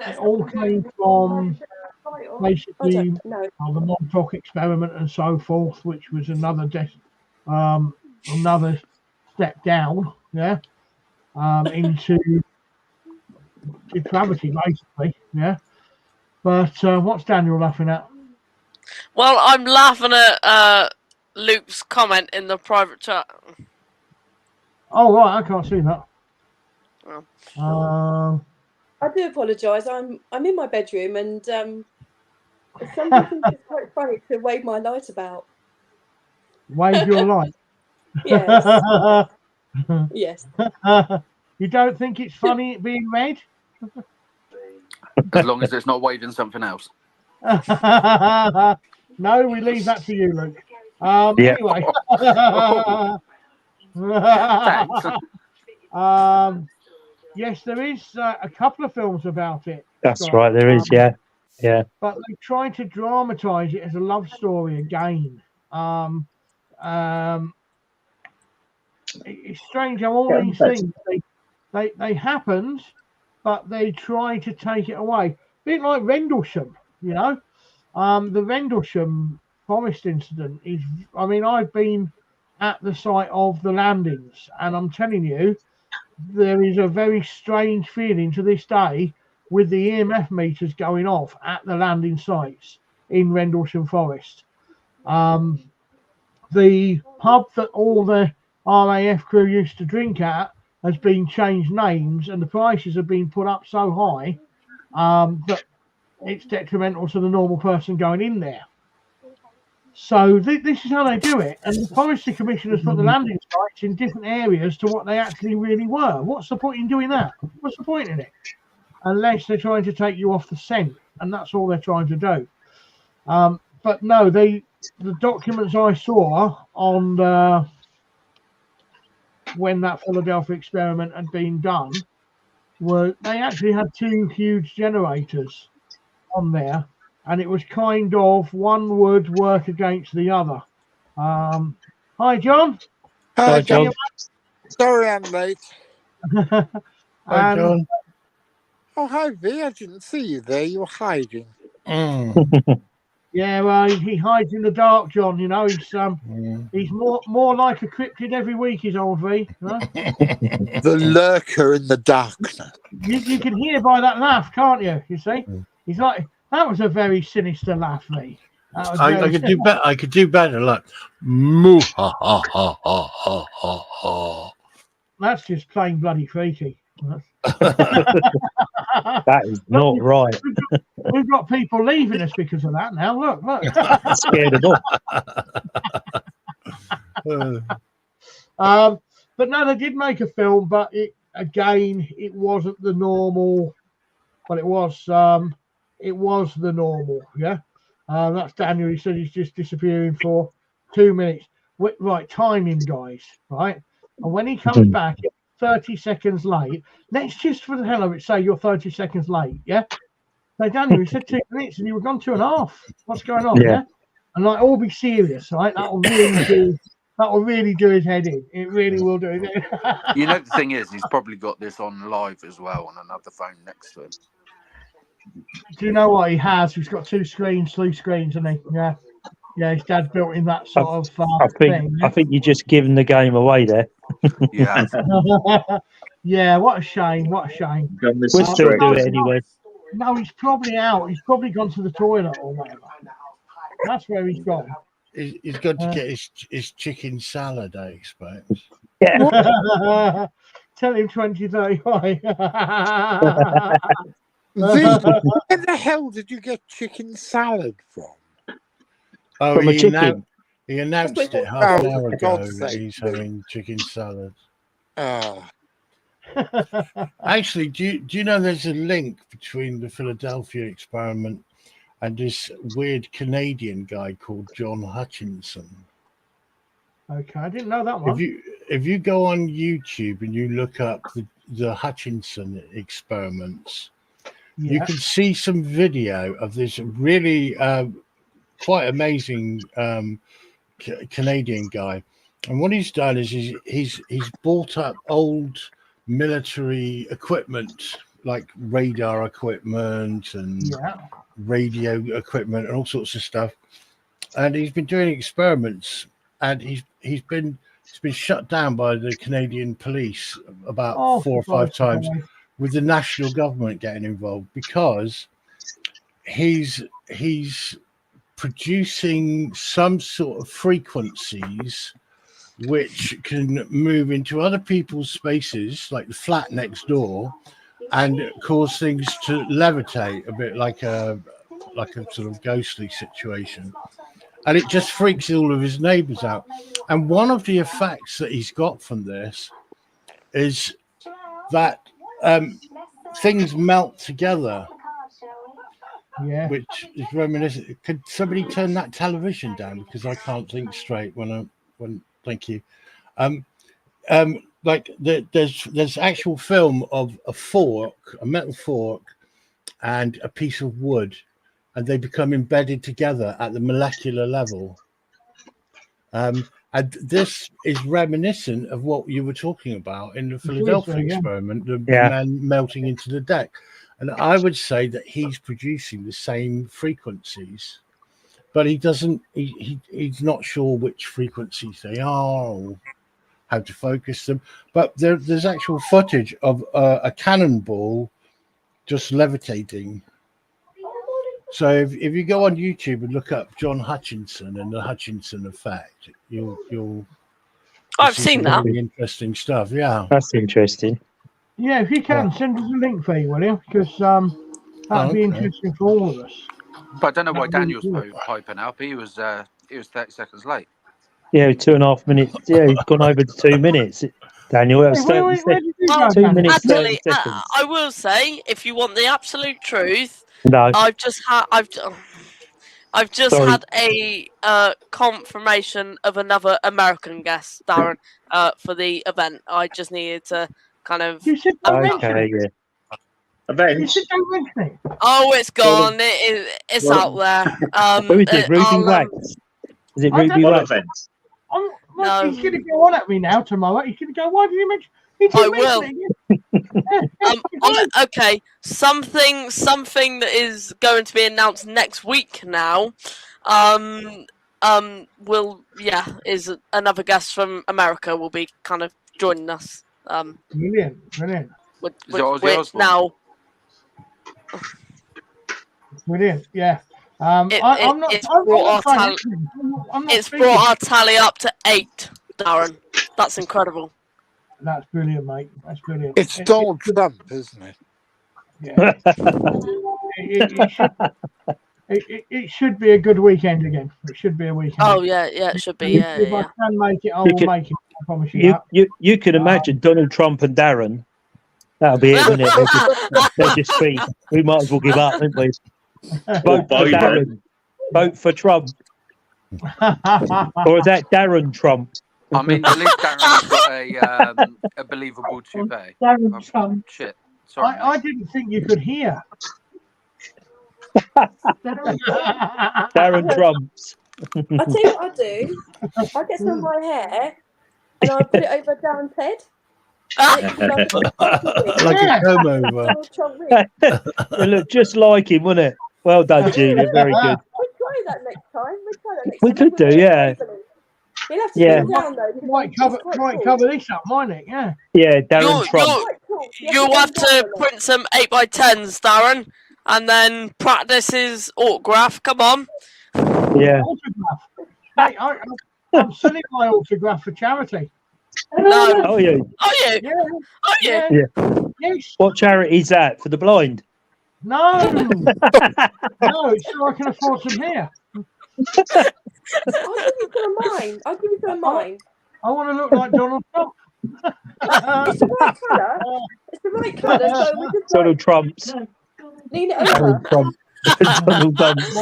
It all came from basically the Montauk experiment and so forth, which was another step down, into depravity, basically, But what's Daniel laughing at? Well, I'm laughing at Luke's comment in the private chat. Oh right, I can't see that. I do apologise. I'm in my bedroom and somebody thinks it's quite funny to wave my light about. Wave your light? Yes. Yes. You don't think it's funny it being red? As long as it's not waving something else. No, we leave that to you, Luke. Anyway. Thanks. Yes, there is a couple of films about it. That's Scott. right. There is. Yeah. But they try to dramatise it as a love story again. It's strange how all these things they happened, but they try to take it away. A bit like Rendlesham, you know. The Rendlesham forest incident is. I mean, I've been at the site of the landings, and I'm telling you, there is a very strange feeling to this day with the EMF meters going off at the landing sites in Rendlesham Forest. The pub that all the RAF crew used to drink at has been changed names, and the prices have been put up so high that it's detrimental to the normal person going in there. So this is how they do it. And the Forestry Commission has put the landing sites in different areas to what they actually really were. What's the point in doing that? What's the point in it? Unless they're trying to take you off the scent, and that's all they're trying to do. But no, the documents I saw on when that Philadelphia experiment had been done were they actually had two huge generators on there, and it was kind of one would work against the other. Hi, John. Hi, John. Sorry I'm late. Hi, John. Oh, hi, V. I didn't see you there. You were hiding. Yeah, well, he hides in the dark, John. You know, he's more like a cryptid every week. He's old V. Huh? The lurker in the darkness. You can hear by that laugh, can't you? You see, he's like, that was a very sinister laugh, V. I could do better. I could do better. Like, moo ha ha ha ha ha ha ha. That's just plain bloody freaky. That is not right. We've got people leaving us because of that now. Look. Scared them off. But no, they did make a film, but it wasn't the normal. Well, it was the normal. Yeah, that's Daniel. He said he's just disappearing for 2 minutes. Right, timing, guys. Right, and when he comes back, 30 seconds late. Let's just, for the hell of it, say you're 30 seconds late. Yeah. So Daniel, you said 2 minutes, and you were gone 2.5. What's going on? Yeah. And like, all be serious, right? That'll really do his head in. It really will do it. You know, the thing is, he's probably got this on live as well on another phone next to him. Do you know what he has? He's got 3 screens, isn't he? Yeah. Yeah, his dad built in that sort of thing. I think you're just giving the game away there. Yeah. Yeah, what a shame. What a shame. We'll still do it anyway. No, he's probably out. He's probably gone to the toilet or whatever. That's where he's gone. He's got to get his chicken salad, I expect. Yeah. Tell him 2035. Where the hell did you get chicken salad from? Oh, From a chicken. He announced it half an hour ago that he's having chicken salad. Actually, do you know there's a link between the Philadelphia experiment and this weird Canadian guy called John Hutchinson? Okay, I didn't know that one. If you go on YouTube and you look up the Hutchinson experiments, you can see some video of this really quite amazing Canadian guy. And what he's done is he's bought up old military equipment like radar equipment and radio equipment and all sorts of stuff, and he's been doing experiments, and he's been shut down by the Canadian police about 4 or 5 times, with the national government getting involved, because he's producing some sort of frequencies which can move into other people's spaces, like the flat next door, and cause things to levitate a bit, like a sort of ghostly situation. And it just freaks all of his neighbors out. And one of the effects that he's got from this is that things melt together. Yeah. Which is reminiscent. Could somebody turn that television down, because I can't think straight when thank you. there's actual film of a metal fork, and a piece of wood, and they become embedded together at the molecular level. And this is reminiscent of what you were talking about in the Philadelphia experiment, the man melting into the deck. And I would say that he's producing the same frequencies, but he doesn't. He's not sure which frequencies they are or how to focus them. But there's actual footage of a cannonball just levitating. So if you go on YouTube and look up John Hutchinson and the Hutchinson effect, you'll I've see seen some that. really interesting stuff. Yeah, That's interesting. Yeah, if you can, send us a link for you, will you? Because that'd be interesting for all of us. But I don't know why Daniel's piping up. He was 30 seconds late. Yeah, 2.5 minutes. Yeah, he's gone over to 2 minutes. Daniel, that was 30 seconds. 2 minutes, 30 seconds. I will say, if you want the absolute truth, No. I've just had a confirmation of another American guest, Darren, for the event. I just needed to kind of. Okay, yeah. Oh, it's gone. It's out there. Who is it? Ruby Wax? Is it Ruby Wax? No. He's going to go on at me now tomorrow. He's going to go, why did you mention? I will. Okay, something that is going to be announced next week now. Is another guest from America will be kind of joining us. Brilliant. Now. Brilliant, yeah. It's brought our tally up to 8, Darren. That's incredible. That's brilliant, mate. That's brilliant. It's Donald Trump, isn't it? Yeah. It should be a good weekend again. It should be a weekend. Oh yeah, it should be. If I can make it, I will make it. I promise you that. You can imagine Donald Trump and Darren. That'll be it, wouldn't it? They'll just be. We might as well give up, don't we? Vote for Darren. Vote for Trump. Or is that Darren Trump? I mean, at least Darren's got a believable toupee. Darren Trump. Shit. Sorry. I didn't think you could hear. Darren Trumps. I tell you what I do. I get some of my hair and I put it over Darren's head. Like a comb over. It looked just like him, wouldn't it? Well done, Julia. Very good. We'll try that next time. We could do, yeah. We'll have to Yeah. down though. Might cover this up, mightn't it? Yeah. Yeah, Darren Trump. You'll have to print some 8x10s, Darren, and then practice his autograph. Come on. Yeah. Autograph. Mate, I'm selling my autograph for charity. No. Oh yeah. Oh yeah. Yeah. Oh yeah. Yeah. Yes. What charity is that? For the blind? No. No, it's so I can afford some hair. I'll give you some of mine. I want to look like Donald Trump. It's the right colour. It's the right colour. So we just Donald Trump's. lean it over. Donald Trump. Donald Trump's.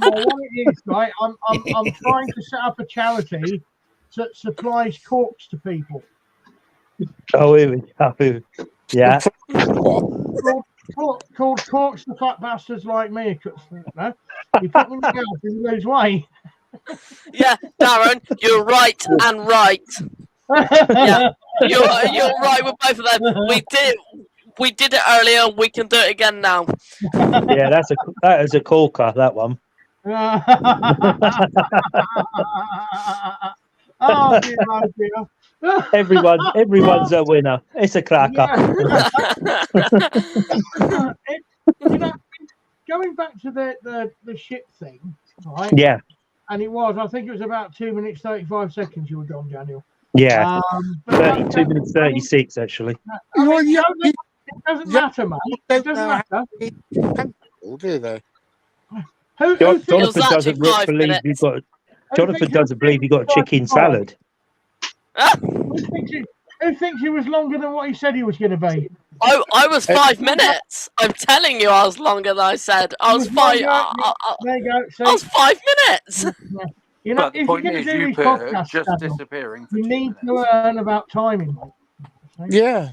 Well, what it is, right? I'm trying to set up a charity that supplies corks to people. Oh, here we go. Yeah. Called corks to fat bastards like me. No? You put them in the house and you lose weight. Yeah, Darren, you're right and right. Yeah, you're right with both of them. We did it earlier. We can do it again now. Yeah, that is a corker. That one. Oh dear. Everyone's a winner. It's a cracker. Yeah. Going back to the ship thing, right? Yeah. And I think it was about 2 minutes 35 seconds you were gone, Daniel. Yeah. 32 but minutes 36 actually. I mean, it doesn't matter, mate. It doesn't matter. Or do they? Jonathan doesn't believe you got. Jonathan doesn't believe you got a chicken salad. Who thinks he was longer than what he said he was going to be? I was 5 minutes. I'm telling you, I was longer than I said. I was 5. There you go. I was 5 minutes. You know, But the if you're point going to is, do you these put podcasts, just Daniel, disappearing for you 2 need minutes. to learn about timing. Yeah.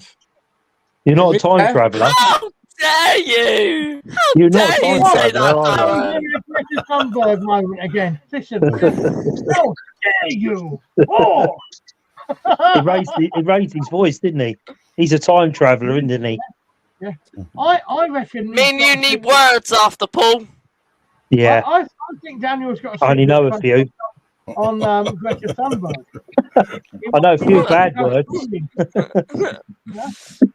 You're not a time Yeah. traveller. How dare you? How You're not a dare you time say traveller, that, are you? Darren? Greta Thunberg moment again. Listen, how dare you? Oh! He raised his voice, didn't he? He's a time traveller, isn't he? Yeah. I reckon. Me and you need words after Paul. Yeah. I think Daniel's got a I only secret know a crush few. on Greta Thunberg. I know a He few wants to bad go words. swimming. Yeah?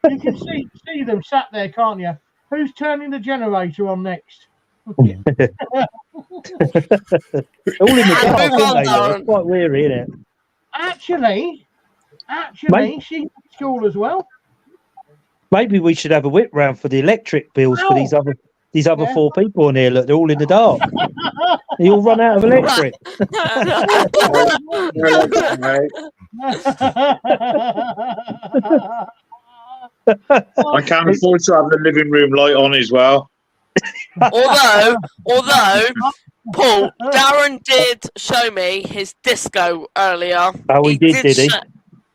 You can see them sat there, can't you? Who's turning the generator on next? All in the dark, Move on, aren't they? Darren. It's quite weary, isn't it? Actually, Mate. she's at school as well. Maybe we should have a whip round for the electric bills for these other Yeah. 4 people in here. Look, they're all in the dark. They all run out of electric. I can't afford to have the living room light on as well. Although, Paul, Darren did show me his disco earlier. Oh, he did he?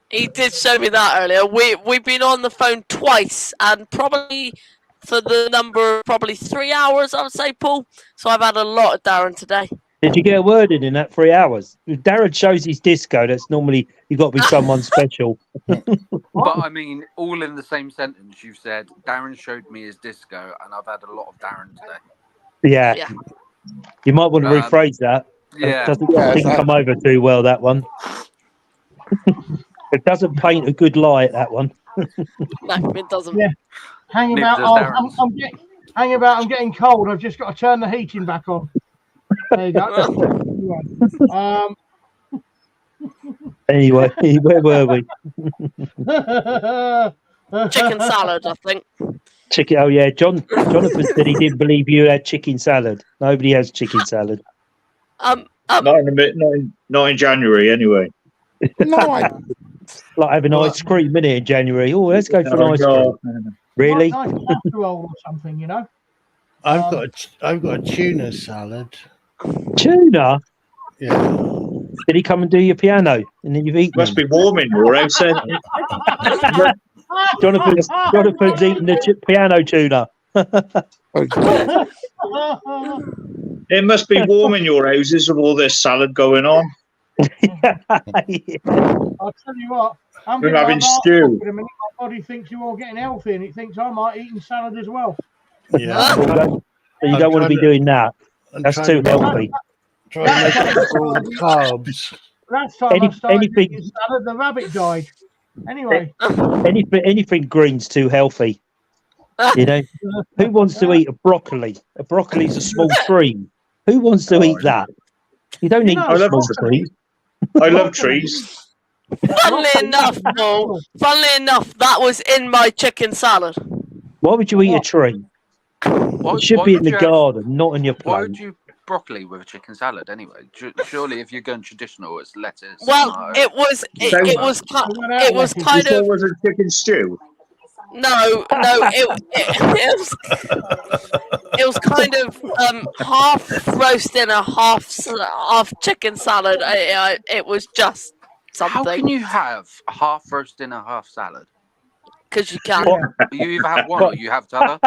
He did show me that earlier. We've been on the phone twice, and probably for the number, probably 3 hours, I would say, Paul. So I've had a lot of Darren today. Did you get a word in that 3 hours? If Darren shows his disco, that's normally you've got to be someone special. But I mean, all in the same sentence, you've said Darren showed me his disco, and I've had a lot of Darren today. Yeah. You might want to rephrase that. Yeah. Didn't come over too well, that one. It doesn't paint a good light, that one. No, it doesn't. Yeah. Hang about. I'm getting cold. I've just got to turn the heating back on. There you go. Anyway, where were we? Chicken salad, I think. Chicken. Oh yeah, Jonathan said he didn't believe you had chicken salad. Nobody has chicken salad. Not in January, anyway. No, like having ice cream in January. Oh, let's go for an ice cream. Really? Nice casserole or something, you know. I've got a tuna salad. Tuna? Yeah. Did he come and do your piano? And then you've eaten. Must be warm in your house. Jonathan's eating the piano tuna. It must be warm in your houses with all this salad going on. I'll tell you what. We're having stew. My body thinks you're all getting healthy, and it thinks I might eat salad as well. Yeah. So you don't want to be doing that. That's too healthy. Try to make up for all the carbs. Last time I started eating salad, the rabbit died. Anyway. Anything green's too healthy. You know? Who wants to eat a broccoli? A broccoli's a small tree. Who wants to eat that? You don't eat small trees. I love trees. Funnily enough, Paul, that was in my chicken salad. Why would you eat a tree? It should be in the garden, not in your plate. Why would you broccoli with a chicken salad anyway? Surely, if you're going traditional, it's lettuce. Well, it was kind of. It was a chicken stew. No, it was kind of half roast dinner, half chicken salad. It was just something. How can you have half roast dinner, half salad? Because you can. You either have one or you have the other.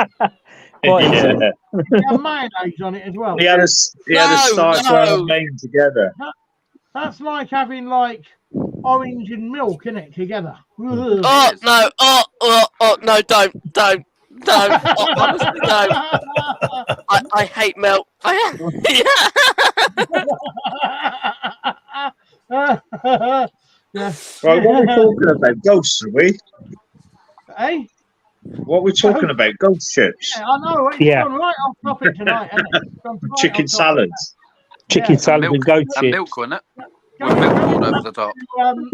Yeah. You have mayonnaise on it as well. He had a starter and a main together. That's like having orange and milk in it together. Oh no! Oh no! Don't! Oh, honestly, don't! I hate milk. Yeah. Right, what are we talking about? Ghosts, are we? Hey? What are we talking about? Ghost ships? Yeah, I know. It's gone right off topic tonight, hasn't it? Chicken salads. Chicken salad and goat And chips. milk, wasn't it? With milk poured over the top.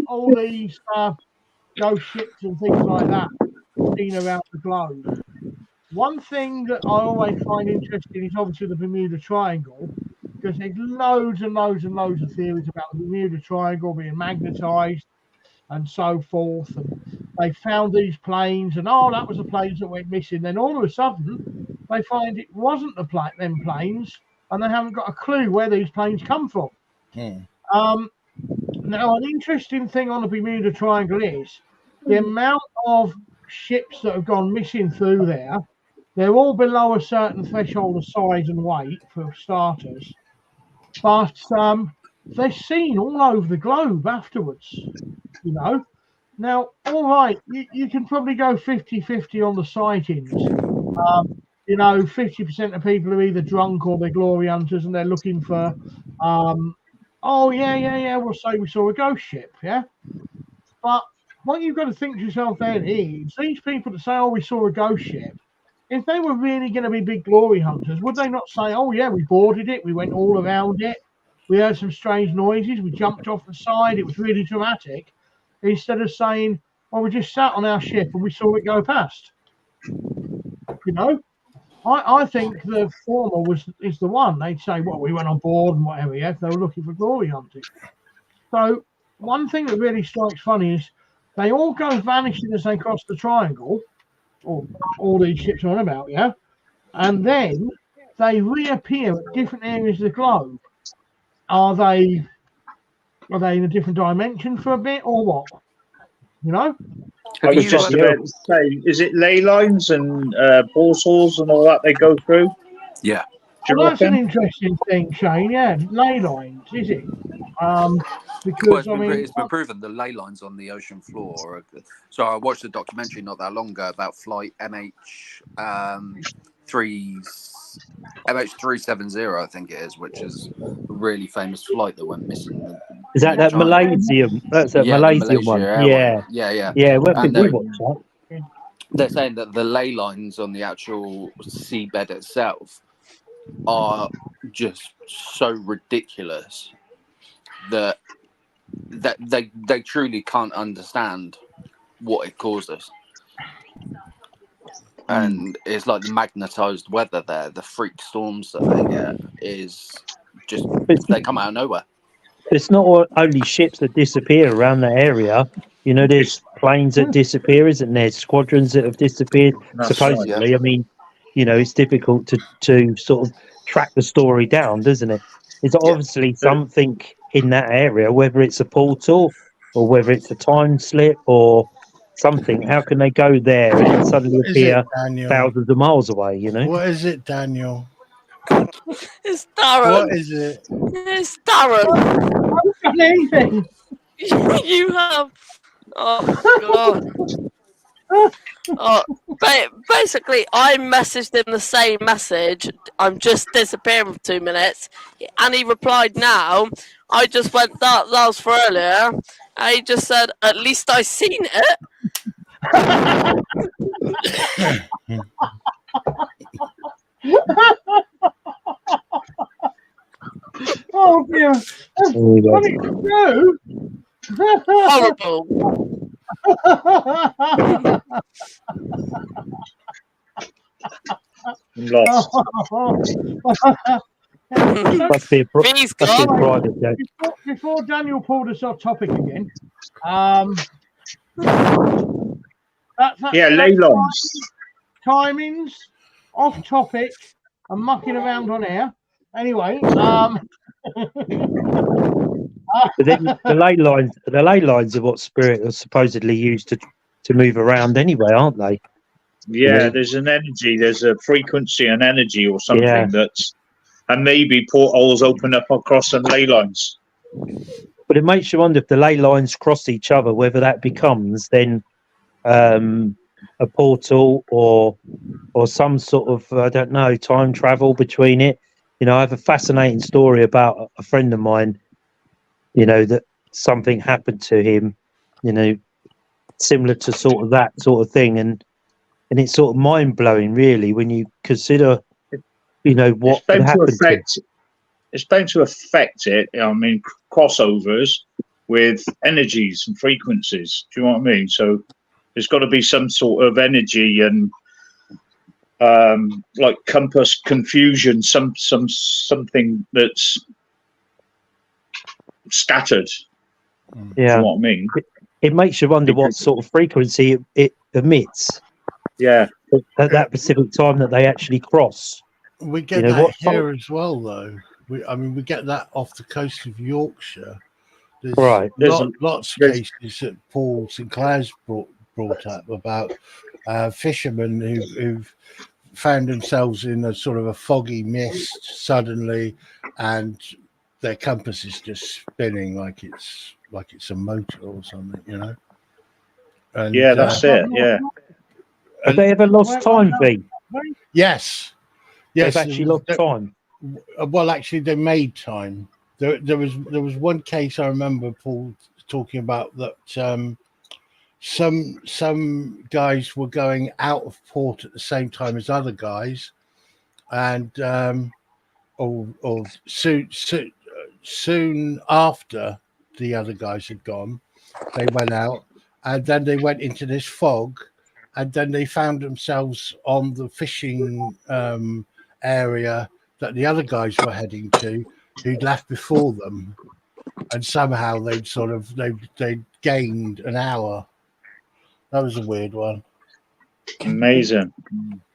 All these ghost ships and things like that seen around the globe. One thing that I always find interesting is obviously the Bermuda Triangle, because there's loads and loads and loads of theories about the Bermuda Triangle being magnetized and so forth. And they found these planes, and that was the planes that went missing. Then all of a sudden, they find it wasn't them planes, and they haven't got a clue where these planes come from. Now, an interesting thing on the Bermuda Triangle is the amount of ships that have gone missing through there. They're all below a certain threshold of size and weight, for starters. But they're seen all over the globe afterwards, you know. Now, all right, you can probably go 50-50 on the sightings. You know, 50% of people are either drunk or they're glory hunters and they're looking for, oh, yeah, we'll say we saw a ghost ship, yeah? But what you've got to think to yourself then is, these people that say, oh, we saw a ghost ship, if they were really going to be big glory hunters, would they not say, oh, yeah, we boarded it, we went all around it, we heard some strange noises, we jumped off the side, it was really dramatic, instead of saying, well, we just sat on our ship and we saw it go past? You know? I think the former is the one. They'd say, well, we went on board and whatever, yeah, if they were looking for glory hunting. So one thing that really strikes funny is they all go vanishing as they cross the triangle, or all these ships are on about, yeah, and then they reappear at different areas of the globe. Are they in a different dimension for a bit, or what? You know? I was just about to say, is it ley lines and portals and all that they go through? Yeah. Well, that's an interesting thing, Shane. Yeah, ley lines, is it? Because well, it's been proven the ley lines on the ocean floor. So I watched a documentary not that long ago about flight MH370, I think it is, which is a really famous flight that went missing. Is that Malaysia? That's a Malaysian one. Yeah. Well, I think we watched that. They're saying that the ley lines on the actual seabed itself are just so ridiculous that they truly can't understand what it causes. And it's like the magnetized weather there, the freak storms that they get is just, they come out of nowhere. It's not only ships that disappear around the area. You know, there's planes that disappear, isn't there? Squadrons that have disappeared, supposedly. Right, yeah. I mean, you know, it's difficult to sort of track the story down, doesn't it? It's obviously something in that area, whether it's a portal or whether it's a time slip or something. How can they go there and then suddenly appear thousands of miles away, you know? What is it, Daniel? It's Darren. What is it? It's Darren. Anything. You have. Oh, God. Basically, I messaged him the same message. I'm just disappearing for 2 minutes. And he replied now. I just went, that was for earlier. And he just said, at least I seen it. Oh dear, that's funny to do. Horrible. Lost. Must be a private joke. Before Daniel pulled us off topic again, ley lines. Timings, off topic, and mucking around on air. Anyway, but then the ley lines are what spirit are supposedly used to move around anyway, aren't they? Yeah, there's an energy, there's a frequency and energy or something and maybe portholes open up across some ley lines. But it makes you wonder if the ley lines cross each other, whether that becomes then a portal or some sort of, I don't know, time travel between it. You know, I have a fascinating story about a friend of mine, you know, that something happened to him, you know, similar to sort of that sort of thing. And it's sort of mind-blowing, really, when you consider, you know, what happened to him. It's bound to affect it. I mean, crossovers with energies and frequencies. Do you know what I mean? So there's got to be some sort of energy and like compass confusion, something that's scattered. Yeah, do you know what I mean? It makes you wonder what sort of frequency it emits. Yeah, at that specific time that they actually cross. We get that here as well, though. We get that off the coast of Yorkshire. There's Right. lots of cases that Paul Sinclair's brought up about fishermen who've found themselves in a sort of a foggy mist suddenly, and their compass is just spinning like it's a motor or something, you know. And, yeah, that's it. Yeah. Have they ever lost time, V? Yes. They've actually lost time. Well, actually, they made time. There was one case I remember Paul talking about that some guys were going out of port at the same time as other guys, and or soon after the other guys had gone, they went out, and then they went into this fog, and then they found themselves on the fishing area that the other guys were heading to, who'd left before them, and somehow they'd gained an hour. That was a weird one. Amazing.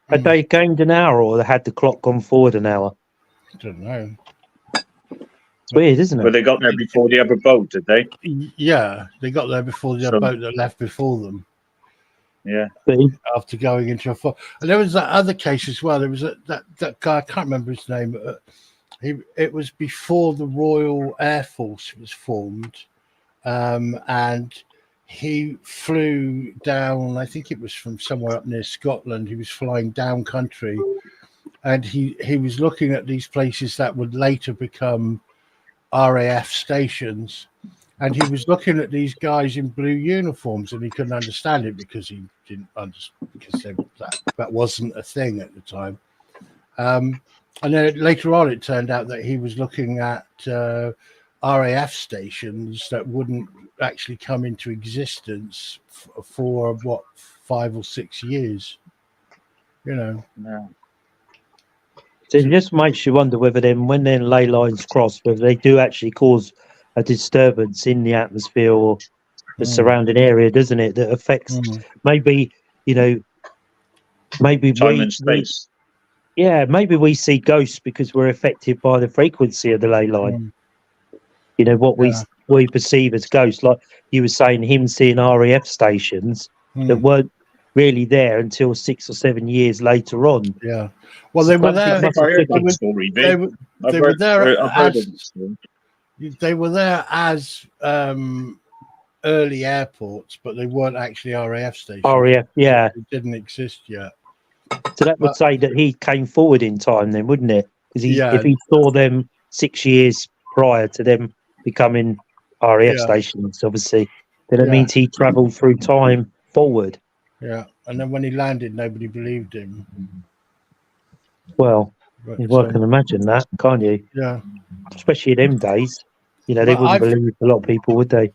Had they gained an hour, or had the clock gone forward an hour? I don't know. It's weird, isn't it? Well, they got there before the other boat, did they? Yeah, they got there before the other boat that left before them. Yeah. After going into a fog. And there was that other case as well. There was that guy, I can't remember his name. It was before the Royal Air Force was formed, and he flew down, I think it was from somewhere up near Scotland. He was flying down country, and he was looking at these places that would later become RAF stations, and he was looking at these guys in blue uniforms, and he couldn't understand it because he didn't understand, because that wasn't a thing at the time. And then later on, it turned out that he was looking at RAF stations that wouldn't actually come into existence for 5 or 6 years. You know. Yeah. So it just makes you wonder whether then, when their ley lines cross, whether they do actually cause a disturbance in the atmosphere or the surrounding area, doesn't it? That affects maybe, maybe time and space. Maybe we see ghosts because we're affected by the frequency of the ley line. What we perceive as ghosts, like you were saying, him seeing RAF stations that weren't really there until 6 or 7 years later on. Yeah. Well, they were there. They were there as early airports, but they weren't actually RAF stations. RAF, yeah. It didn't exist yet. So that would say that he came forward in time then, wouldn't it? Because if he saw them 6 years prior to them becoming RAF stations, obviously, then it means he travelled through time forward. Yeah, and then when he landed, nobody believed him. Well, you can imagine that, can't you? Yeah. Especially in them days. They wouldn't believe a lot of people, would they?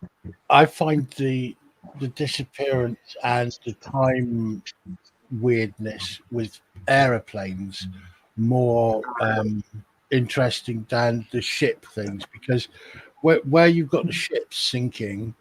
I find the disappearance and the time weirdness with aeroplanes more interesting than the ship things, because where you've got the ships sinking,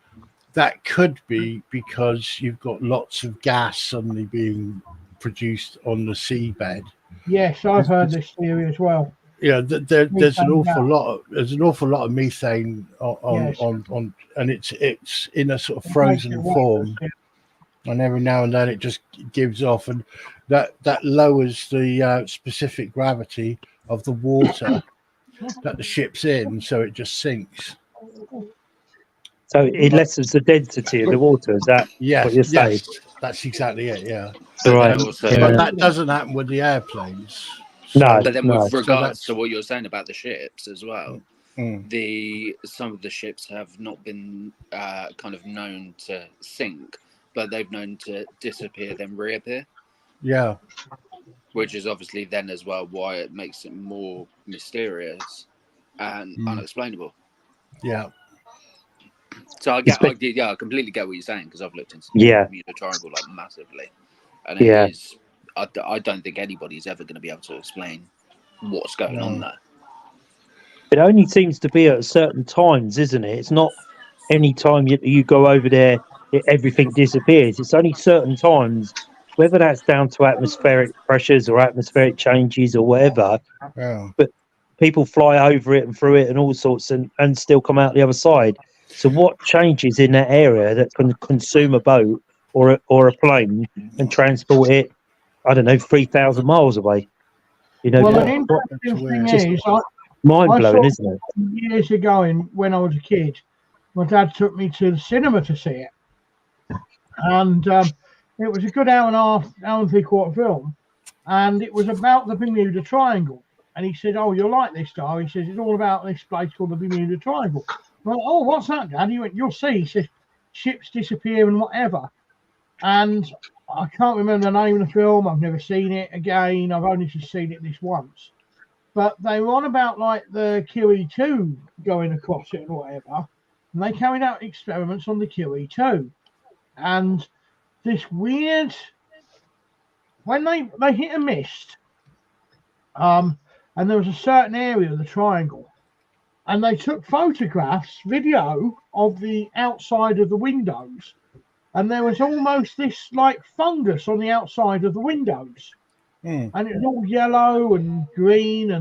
that could be because you've got lots of gas suddenly being produced on the seabed. Yes, I've heard this theory as well. Yeah, there's an awful lot of methane on, and it's in a sort of frozen form, and every now and then it just gives off, and that lowers the specific gravity of the water that the ship's in, so it just sinks. So it lessens the density of the water. Is that what you're saying? Yes, that's exactly it. Yeah. Right. But that doesn't happen with the airplanes. No, but then with regards to what you're saying about the ships as well, some of the ships have not been kind of known to sink, but they've known to disappear, then reappear. Yeah. Which is obviously then as well why it makes it more mysterious and unexplainable. Yeah. So I completely get what you're saying, because I've looked into the Bermuda Triangle massively, and it is. I don't think anybody's ever going to be able to explain what's going on there. It only seems to be at certain times, isn't it? It's not any time you go over there, everything disappears. It's only certain times, whether that's down to atmospheric pressures or atmospheric changes or whatever. Yeah. But people fly over it and through it and all sorts, and still come out the other side. So what changes in that area that can consume a boat or a plane and transport it, I don't know, 3,000 miles away? You know, Well, an That's interesting weird. thing is, mind I saw blowing, isn't it? years ago when I was a kid, my dad took me to the cinema to see it. And it was a good hour and a half, hour and three-quarter film. And it was about the Bermuda Triangle. And he said, "Oh, you'll like this, Dar." He says, "It's all about this place called the Bermuda Triangle." Well, "Oh, what's that, Dad?" He went, "You'll see." He says, "Ships disappear and whatever." And I can't remember the name of the film. I've never seen it again. I've only just seen it this once. But they were on about like the QE2 going across it and whatever. And they carried out experiments on the QE2. And this weird, when they hit a mist, and there was a certain area of the triangle, and they took photographs, video of the outside of the windows, and there was almost this like fungus on the outside of the windows, and it was all yellow and green,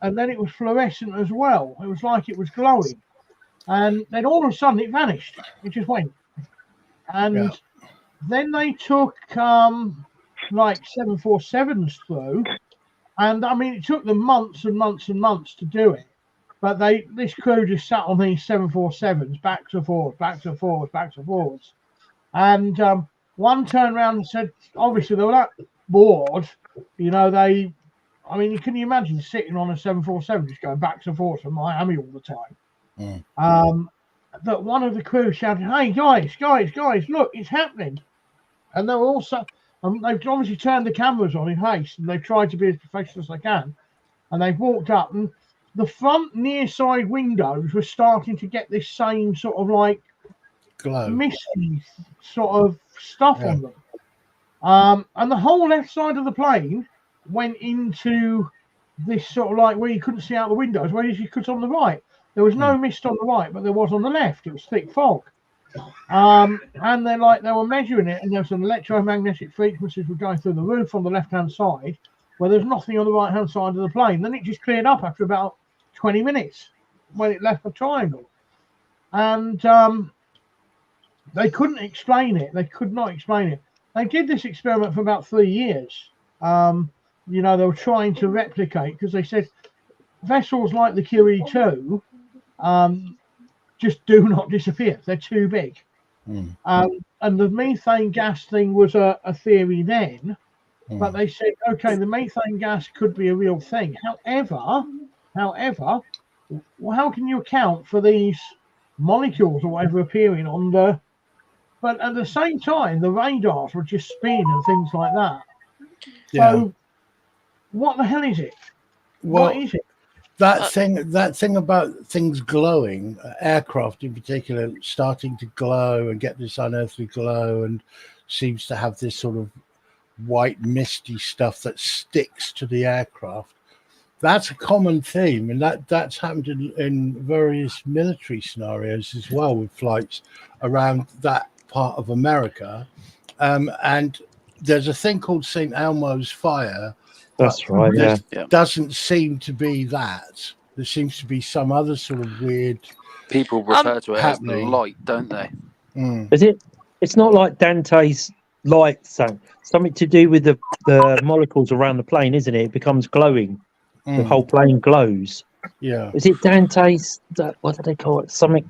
and then it was fluorescent as well. It was like it was glowing, and then all of a sudden it vanished. It just went, and then they took like 747s through. And I mean, it took them months and months and months to do it. But this crew just sat on these 747s, back to forwards, back to forwards, back to forwards. And one turned around and said, obviously they were that bored, you know, I mean, can you imagine sitting on a 747 just going back and forth from Miami all the time? That one of the crew shouted, "Hey, guys, look, it's happening." And they were also... they've obviously turned the cameras on in haste, and they've tried to be as professional as they can. And they've walked up, and the front near side windows were starting to get this same sort of like glow, misty sort of stuff on them. And the whole left side of the plane went into this sort of like where you couldn't see out the windows, whereas you could on the right. There was no mist on the right, but there was on the left. It was thick fog. And they were measuring it, and there was some electromagnetic frequencies were going through the roof on the left-hand side, where there's nothing on the right-hand side of the plane. Then it just cleared up after about 20 minutes when it left the triangle. And they couldn't explain it. They could not explain it. They did this experiment for about 3 years. You know, they were trying to replicate, because they said vessels like the QE2 just do not disappear. They're too big. And the methane gas thing was a theory then, but they said, okay, the methane gas could be a real thing. However, well, how can you account for these molecules or whatever appearing on the... But at the same time, the radars were just spinning and things like that. So what the hell is it? What is it? That thing about things glowing, aircraft in particular, starting to glow and get this unearthly glow, and seems to have this sort of white misty stuff that sticks to the aircraft. That's a common theme, and that's happened in various military scenarios as well, with flights around that part of America. And there's a thing called St. Elmo's fire. That's right. Yeah. Doesn't seem to be that. There seems to be some other sort of weird. People refer to it as the light, don't they? Is it? It's not like Dante's light thing. Something to do with the molecules around the plane, isn't it? It becomes glowing. The whole plane glows. Yeah. Is it Dante's? What do they call it? Something.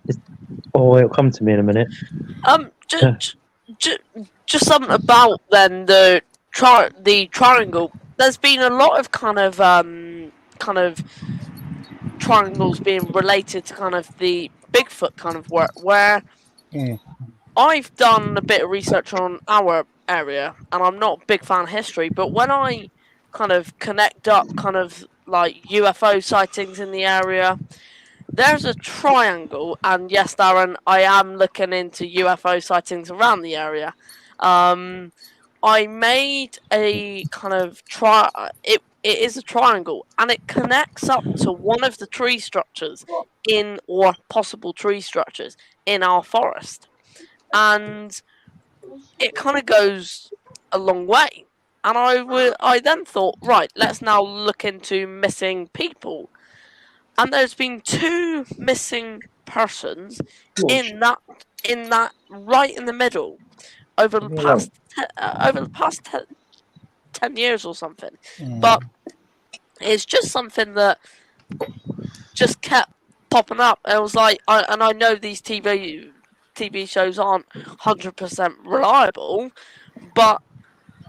Oh, it'll come to me in a minute. Just something about then the triangle. There's been a lot of kind of triangles being related to kind of the Bigfoot kind of work, where I've done a bit of research on our area, and I'm not a big fan of history, but when I kind of connect up kind of like UFO sightings in the area, there's a triangle, and yes, Darren, I am looking into UFO sightings around the area. I made a kind of it is a triangle, and it connects up to one of the tree structures or possible tree structures in our forest, and it kind of goes a long way. And I then thought, right, let's now look into missing people. and there's been 2 missing persons in that right in the middle over the past 10 years or something. But it's just something that just kept popping up. It was like, I know these TV shows aren't 100% reliable, but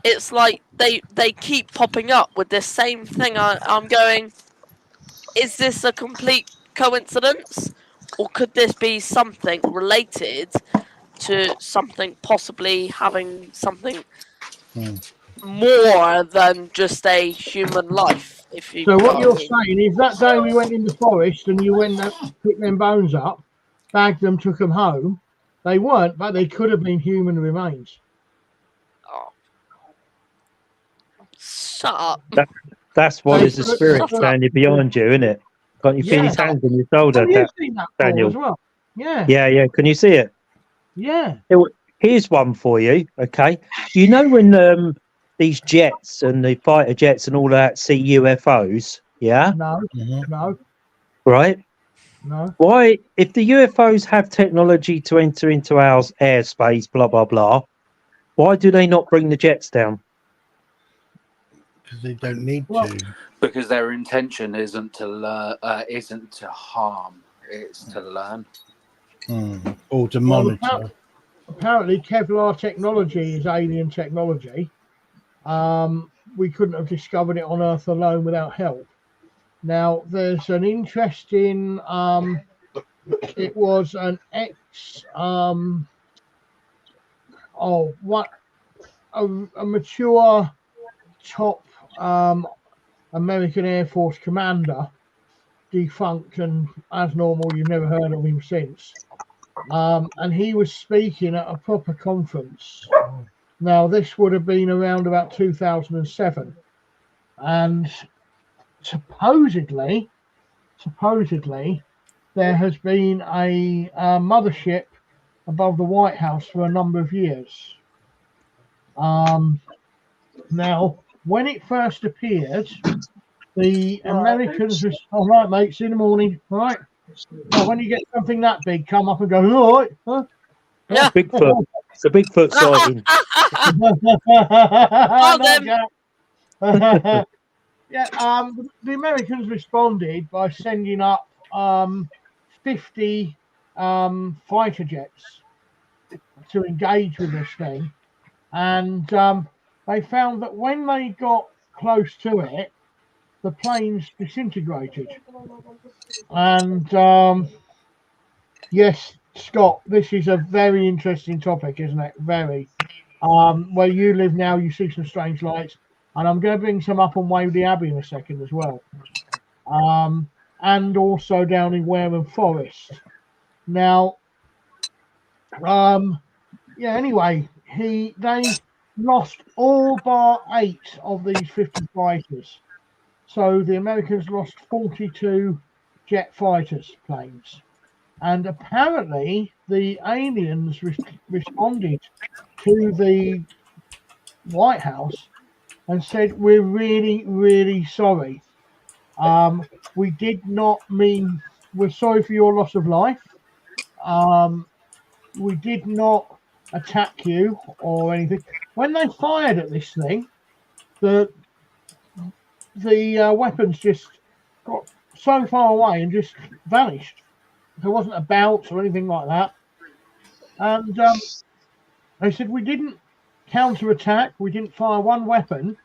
it's like they keep popping up with this same thing. I'm going, is this a complete coincidence, or could this be something related to something possibly having something more than just a human life? If you So what know you're what I mean. saying is that day we went in the forest and you went and picked them bones up, bagged them, took them home. They weren't, but they could have been human remains. Oh. Shut up. That's why They there's a could- spirit shut up. standing behind you, isn't it? Can't you feel Yeah. his hands on your shoulder, Have you seen that before Daniel? as well? Yeah. Yeah. Can you see it? Yeah. Here's one for you. Okay. You know when these jets and the fighter jets and all that see UFOs? Yeah. No. No. Right. No. Why, if the UFOs have technology to enter into our airspace, blah blah blah, why do they not bring the jets down? Because they don't need Well, to. Because their intention isn't to harm; it's to learn. Or to Well, monitor. apparently Kevlar technology is alien technology. We couldn't have discovered it on Earth alone without help. Now, there's an interesting, it was an a mature top American Air Force commander, defunct, and as normal, you've never heard of him since. And he was speaking at a proper conference. Now, this would have been around about 2007. And supposedly, there has been a mothership above the White House for a number of years. Now, when it first appeared, the Americans were, all right, mate, see you in the morning, all right? Now, when you get something that big, come up and go, all right, huh? Yeah. Bigfoot. It's a Bigfoot sighting. No, yeah, the Americans responded by sending up 50 fighter jets to engage with this thing, and they found that when they got close to it, the planes disintegrated. And yes, Scott, this is a very interesting topic, isn't it? Very. Where you live now, you see some strange lights, and I'm going to bring some up on Waverley Abbey in a second as well. And also down in Wareham Forest. Now, anyway, they lost all bar 8 of these 50 fighters. So the Americans lost 42 jet fighters planes. And apparently the aliens responded to the White House and said, we're really, really sorry. We did not mean, we're sorry for your loss of life. We did not attack you or anything. When they fired at this thing, the weapons just got so far away and just vanished. There wasn't a bounce or anything like that. And they said, we didn't counterattack, we didn't fire one weapon.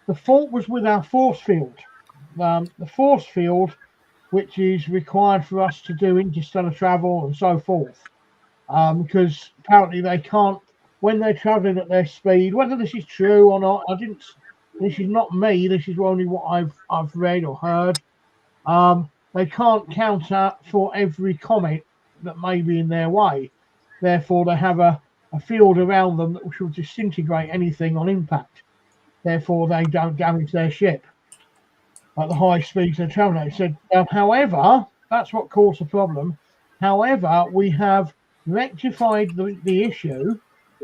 The fault was with our force field. The force field, which is required for us to do interstellar travel and so forth. Because apparently they can't, when they're traveling at their speed, whether this is true or not, this is not me, this is only what I've read or heard. They can't counter for every comet that may be in their way. Therefore, they have a field around them that will disintegrate anything on impact. Therefore, they don't damage their ship at the high speeds they're traveling. They said, however, that's what caused the problem. However, we have rectified the issue,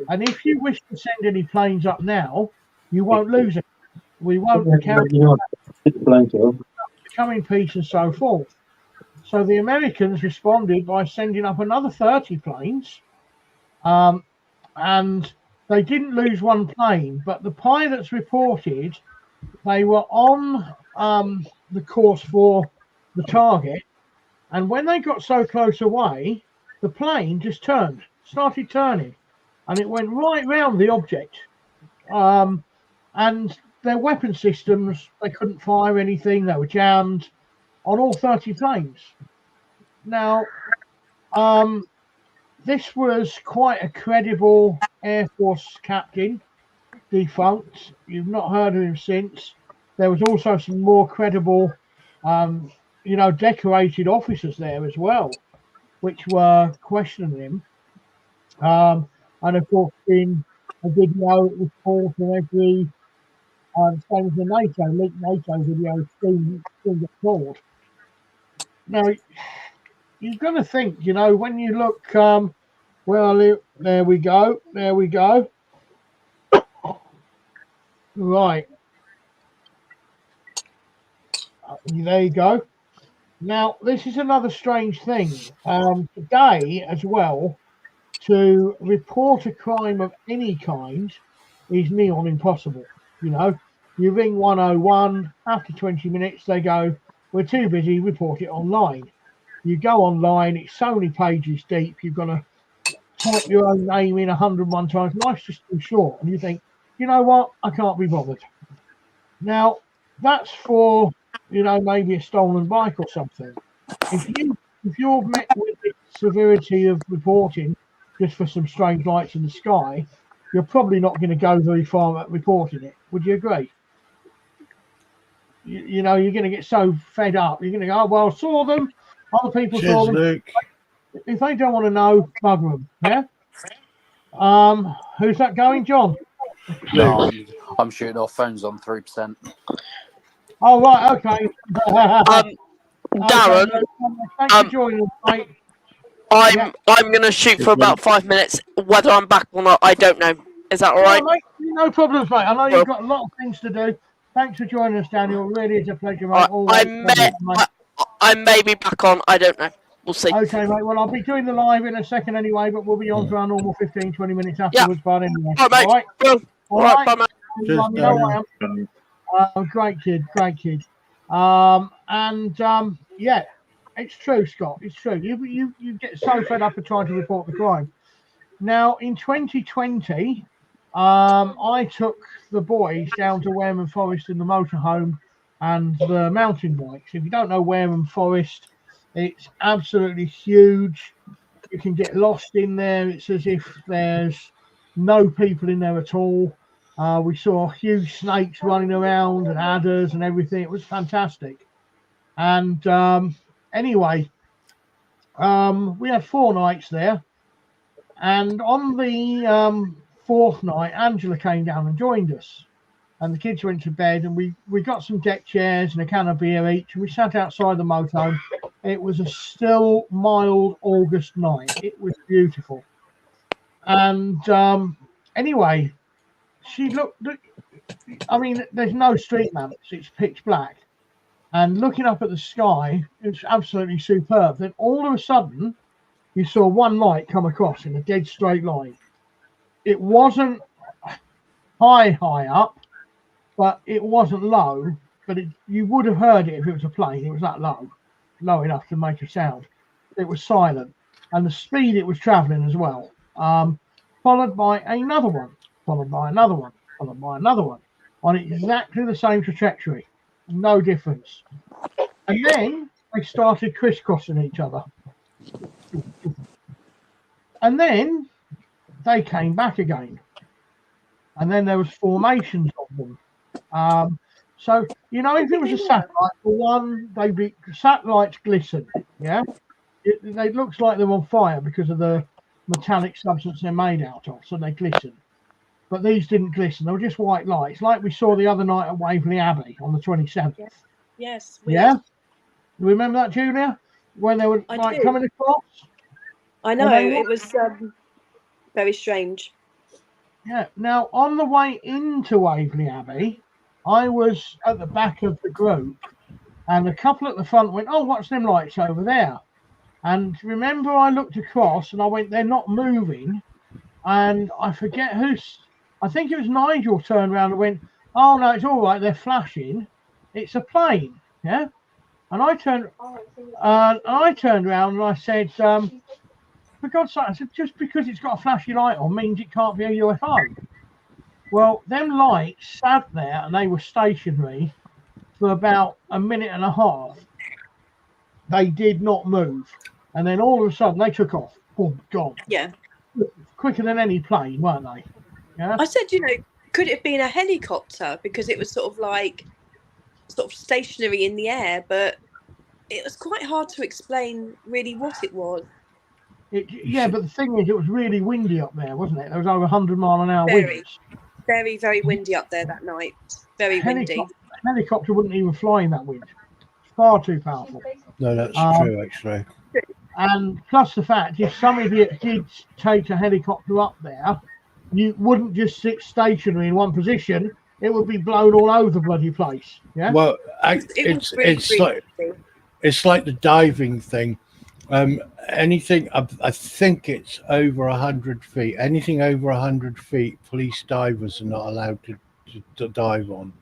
and if you wish to send any planes up now, you won't lose it. We won't count come in peace and so forth. So the Americans responded by sending up another 30 planes, and they didn't lose one plane, but the pilots reported they were on the course for the target, and when they got so close away, the plane just started turning, and it went right round the object. And their weapon systems, they couldn't fire anything, they were jammed on all 30 planes. Now, this was quite a credible Air Force captain, defunct. You've not heard of him since. There was also some more credible, decorated officers there as well, which were questioning him. And of course, in a video, it was called from every, same as the leaked NATO video, soon get called. Now, you've got to think, when you look, there we go. Right. There you go. Now, this is another strange thing. Today, as well, to report a crime of any kind is near on impossible. You ring 101, after 20 minutes, they go, we're too busy, report it online. You go online, it's so many pages deep, you've got to type your own name in 101 times. Life's just too short. And you think, you know what, I can't be bothered. Now, that's for, maybe a stolen bike or something. If you're met with the severity of reporting just for some strange lights in the sky, you're probably not going to go very far at reporting it. Would you agree? You're going to get so fed up. You're going to go, oh, well, I saw them. Other people saw them. Luke. If they don't want to know, bugger them. Yeah. Who's that going, John? No, I'm shooting off. Phones on 3%. Oh, right. Okay. Darren, thanks for joining us, mate. I'm going to shoot for about 5 minutes. Whether I'm back or not, I don't know. Is that all right? Mate, no problems, mate. I know you've got a lot of things to do. Thanks for joining us, Daniel. Really is a pleasure, mate. I may be back on. I don't know. We'll see. Okay, mate. Well, I'll be doing the live in a second anyway, but we'll be on for our normal 15, 20 minutes afterwards. But anyway. All right, mate. All right. Bye, mate. You know I am. Great kid. Yeah, it's true, Scott. It's true. You get so fed up of trying to report the crime. Now, in 2020, I took the boys down to Wareham Forest in the motorhome and the mountain bikes. If you don't know Wareham Forest, it's absolutely huge. You can get lost in there. It's as if there's no people in there at all. We saw huge snakes running around and adders and everything. It was fantastic. And anyway, we had 4 nights there. And on the 4th night, Angela came down and joined us. And the kids went to bed, and we got some deck chairs and a can of beer each, and we sat outside the motorhome. It was a still, mild August night. It was beautiful. And anyway, she looked, there's no street lamps. It's pitch black. And looking up at the sky, it's absolutely superb. Then all of a sudden, you saw one light come across in a dead straight line. It wasn't high up, but it wasn't low. But you would have heard it if it was a plane. It was that low enough to make a sound. It was silent, and the speed it was traveling as well. Followed by another one, followed by another one, followed by another one, on exactly the same trajectory. No difference. And then they started crisscrossing each other. And then they came back again. And then there was formations of them. So, if it was a satellite, for one, satellites glisten, yeah? It looks like they're on fire because of the metallic substance they're made out of, so they glisten. But these didn't glisten. They were just white lights, like we saw the other night at Waverley Abbey on the 27th. Yes. Yeah? You remember that, Julia? When they were coming across? I know. It was very strange. Yeah. Now, on the way into Waverley Abbey, I was at the back of the group, And a couple at the front went, "Oh, what's them lights over there?" And remember, I looked across and I went, "They're not moving." And I forget who's, I think it was Nigel turned around and went, "Oh no, it's all right. They're flashing. It's a plane." Yeah. And I turned around and I said, "For God's sake," I said, "just because it's got a flashy light on means it can't be a UFO." Well, them lights sat there and they were stationary for about a minute and a half. They did not move. And then all of a sudden they took off. Boom, gone. Yeah. Quicker than any plane, weren't they? Yeah. I said, could it have been a helicopter? Because it was sort of stationary in the air, but it was quite hard to explain really what it was. Yeah, but the thing is, it was really windy up there, wasn't it? There was over 100-mile-an-hour winds. Very, very windy up there that night. Very windy. Helicopter wouldn't even fly in that wind. It's far too powerful. No, that's true, actually. And plus the fact, if some idiot did take a helicopter up there, you wouldn't just sit stationary in one position. It would be blown all over the bloody place. Yeah. Well, it's like the diving thing. Anything, I think it's over 100 feet. Anything over 100 feet, police divers are not allowed to dive on.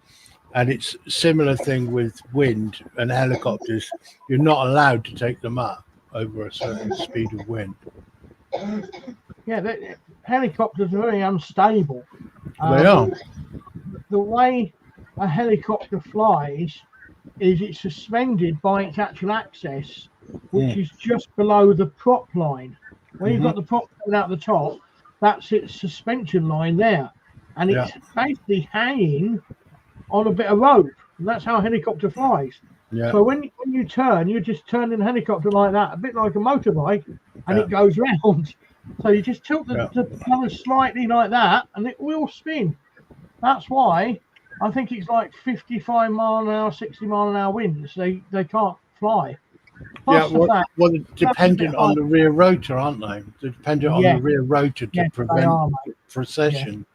And it's a similar thing with wind and helicopters. You're not allowed to take them up over a certain speed of wind. Yeah, helicopters are very unstable. They are. The way a helicopter flies is it's suspended by its actual axis, which is just below the prop line. When you've got the prop coming out the top, that's its suspension line there. And it's basically hanging on a bit of rope. And that's how a helicopter flies. Yeah. So when you turn, you're just turning the helicopter like that, a bit like a motorbike, and it goes round. So you just tilt the propeller slightly like that, and it will spin. That's why I think it's like 55 mile an hour, 60 mile an hour winds. They can't fly. Plus they're dependent on the rear rotor, aren't they? They're dependent on the rear rotor to prevent precession. Yeah.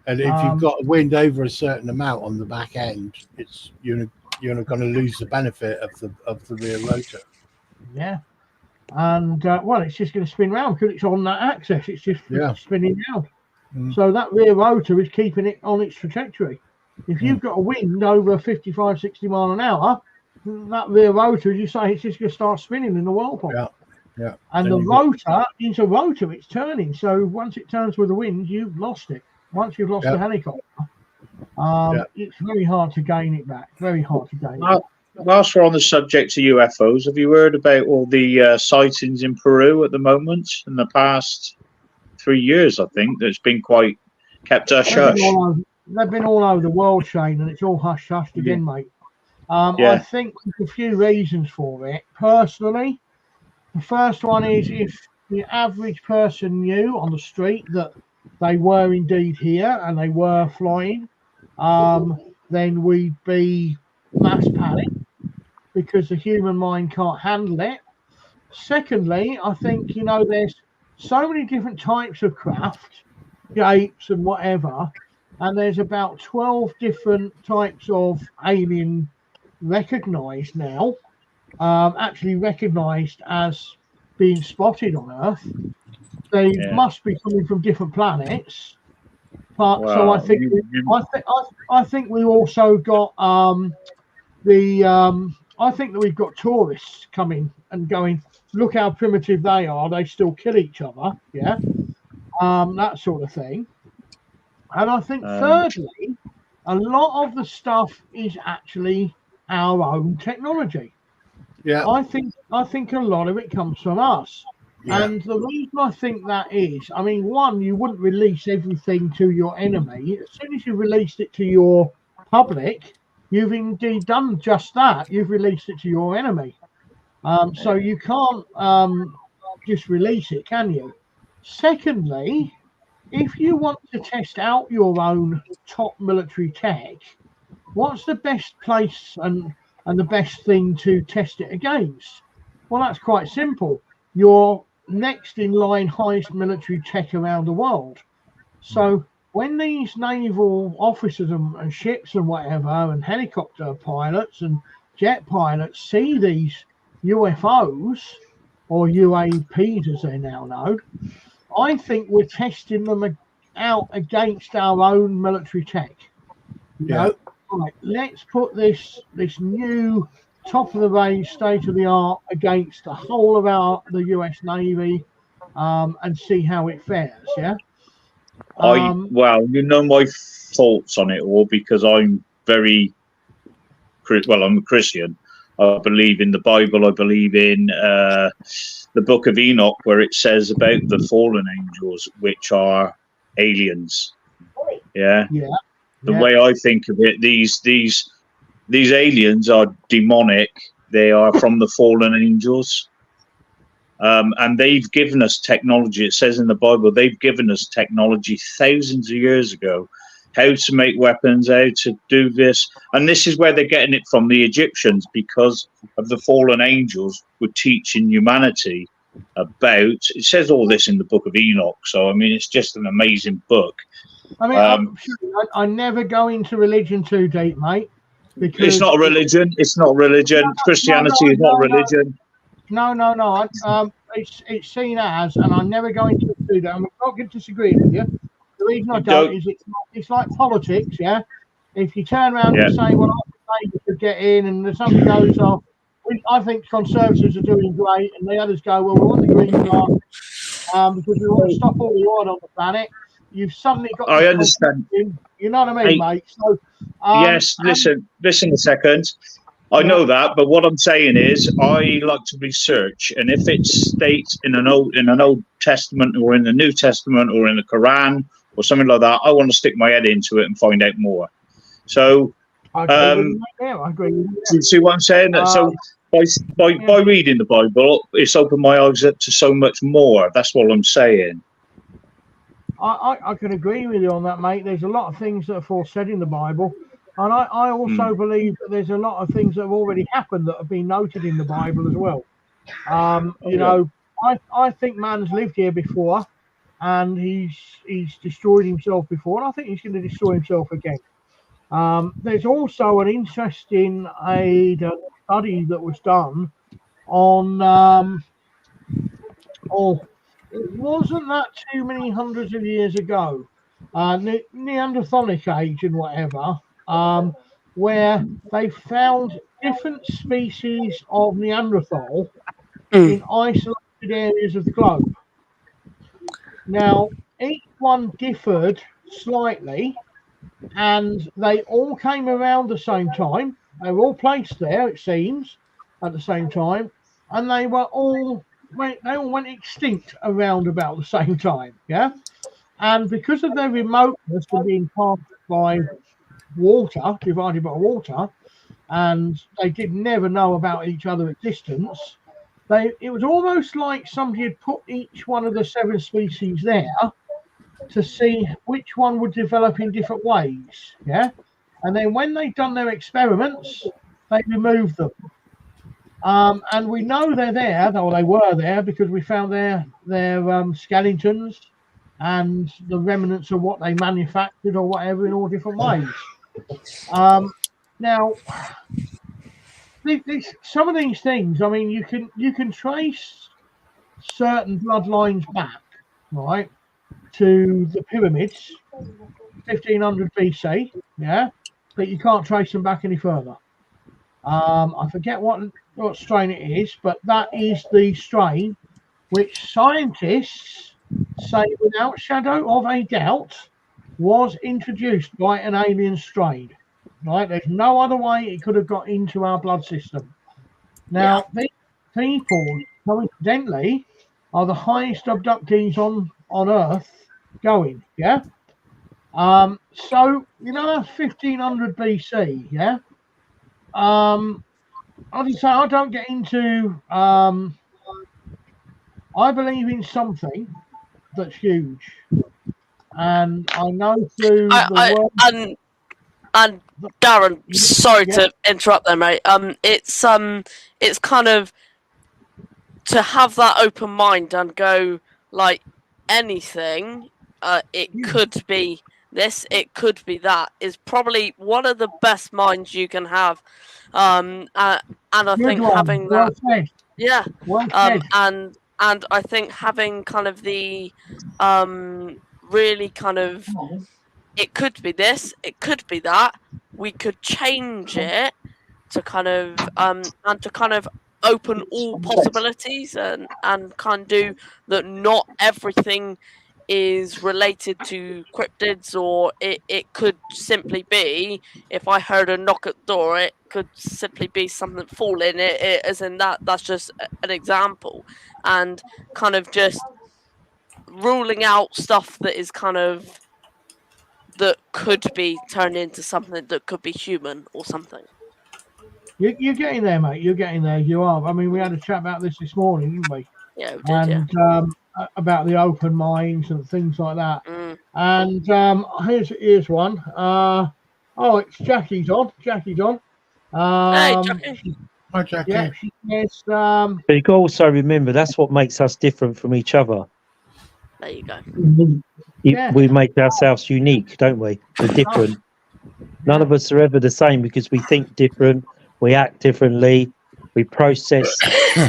And if you've got wind over a certain amount on the back end, you're not going to lose the benefit of the rear rotor. Yeah. And it's just going to spin round because it's on that axis. It's just spinning round. So that rear rotor is keeping it on its trajectory. If you've got a wind over 55, 60 mile an hour, that rear rotor, as you say, it's just going to start spinning in the whirlpool. Yeah. And the rotor is a rotor, it's turning. So once it turns with the wind, you've lost it. Once you've lost the helicopter, it's very hard to gain it back. Very hard to gain it back. Whilst we're on the subject of UFOs, have you heard about all the sightings in Peru at the moment? In the past 3 years, I think, that's been quite kept hush-hush. They've been all over the world, Shane, and it's all hush-hushed again, mate. I think there's a few reasons for it. Personally, the first one is if the average person knew on the street that they were indeed here and they were flying, then we'd be mass panic because the human mind can't handle it. Secondly, I think, there's so many different types of craft, japes and whatever, and there's about 12 different types of alien recognized now, actually recognized as being spotted on Earth. They must be coming from different planets. But so I think we also got I think that we've got tourists coming and going, look how primitive they are, they still kill each other, that sort of thing. And I think thirdly, a lot of the stuff is actually our own technology. I think a lot of it comes from us. And the reason I think that is, one, you wouldn't release everything to your enemy. As soon as you released it to your public, you've indeed done just that. You've released it to your enemy. So you can't just release it, can you? Secondly, if you want to test out your own top military tech, what's the best place and the best thing to test it against? Well, that's quite simple. Your next in line highest military tech around the world. So when these naval officers and ships and whatever and helicopter pilots and jet pilots see these UFOs or UAPs as they're now known, I think we're testing them out against our own military tech. You know, right, let's put this new top of the range, state of the art against the whole of the US Navy, and see how it fares. Yeah. Well, you know my thoughts on it all, because I'm I'm a Christian. I believe in the Bible. I believe in the Book of Enoch, where it says about the fallen angels, which are aliens. Yeah. The way I think of it, these aliens are demonic. They are from the fallen angels. And they've given us technology. It says in the Bible, they've given us technology thousands of years ago, how to make weapons, how to do this. And this is where they're getting it from, the Egyptians, because of the fallen angels were teaching humanity about, it says all this in the Book of Enoch. So, I mean, it's just an amazing book. I mean, I never go into religion too deep, mate. Because it's not a religion. It's not religion. Christianity is not religion. No. It's seen as, and I never go into it. I'm not going to disagree with you. The reason I don't is it's like politics, yeah. If you turn around and say, "Well, I think Labour should get in," and somebody goes, "Oh, I think Conservatives are doing great," and the others go, "Well, we want the Green Party because we want to stop all the oil on the planet," you've suddenly got. I understand. You know what I mean, mate? So yes. Listen a second. I know that, but what I'm saying is, I like to research, and if it states in an Old Testament or in the New Testament or in the Quran or something like that, I want to stick my head into it and find out more. So, I agree. Do you see what I'm saying? So, by reading the Bible, it's opened my eyes up to so much more. That's what I'm saying. I can agree with you on that, mate. There's a lot of things that are foresaid in the Bible. And I also believe that there's a lot of things that have already happened that have been noted in the Bible as well. You know, I think man's lived here before, and he's destroyed himself before, and I think he's going to destroy himself again. There's also an interesting study that was done on, it wasn't that too many hundreds of years ago, Neanderthalic age and whatever. Where they found different species of Neanderthal in isolated areas of the globe. Now, each one differed slightly, and they all came around the same time. They were all placed there, it seems, at the same time, and they all went extinct around about the same time. Yeah, and because of their remoteness from being passed by divided by water, and they did never know about each other's existence. It was almost like somebody had put each one of the 7 species there to see which one would develop in different ways. Yeah, and then when they'd done their experiments, they removed them. And we know they're there, or they were there, because we found their skeletons and the remnants of what they manufactured or whatever in all different ways. Now, some of these things, I mean, you can trace certain bloodlines back, right, to the pyramids, 1500 BC, yeah, but you can't trace them back any further. I forget what strain it is, but that is the strain which scientists say without shadow of a doubt was introduced by an alien strain. Right? There's no other way it could have got into our blood system. Now, these people, coincidentally, are the highest abductees on Earth going. Yeah. So you know that's 1500 BC. Yeah. I just say I don't get into. I believe in something that's huge, and I know through the world. And Darren, sorry to interrupt there, mate. It's kind of to have that open mind and go like anything. It could be this, it could be that, is probably one of the best minds you can have. And I think having that, yeah, and I think having kind of the really kind of, it could be this, it could be that, we could change it to kind of and to kind of open all possibilities and kind of do that. Not everything is related to cryptids, or it could simply be, if I heard a knock at the door, it could simply be something falling, it as in that's just an example, and kind of just ruling out stuff that is kind of, that could be turned into something that could be human or something. You're getting there, mate. You're getting there. You are. I mean, we had a chat about this morning, didn't we? Yeah, we did. And about the open minds and things like that. And here's one. Oh, it's Jackie's on. Jackie's on. Hey, Jackie. Hi, Jackie. Yeah, she is, But you can also remember that's what makes us different from each other. There you go. We make ourselves unique, don't we? We're different. None of us are ever the same because we think different, we act differently, we process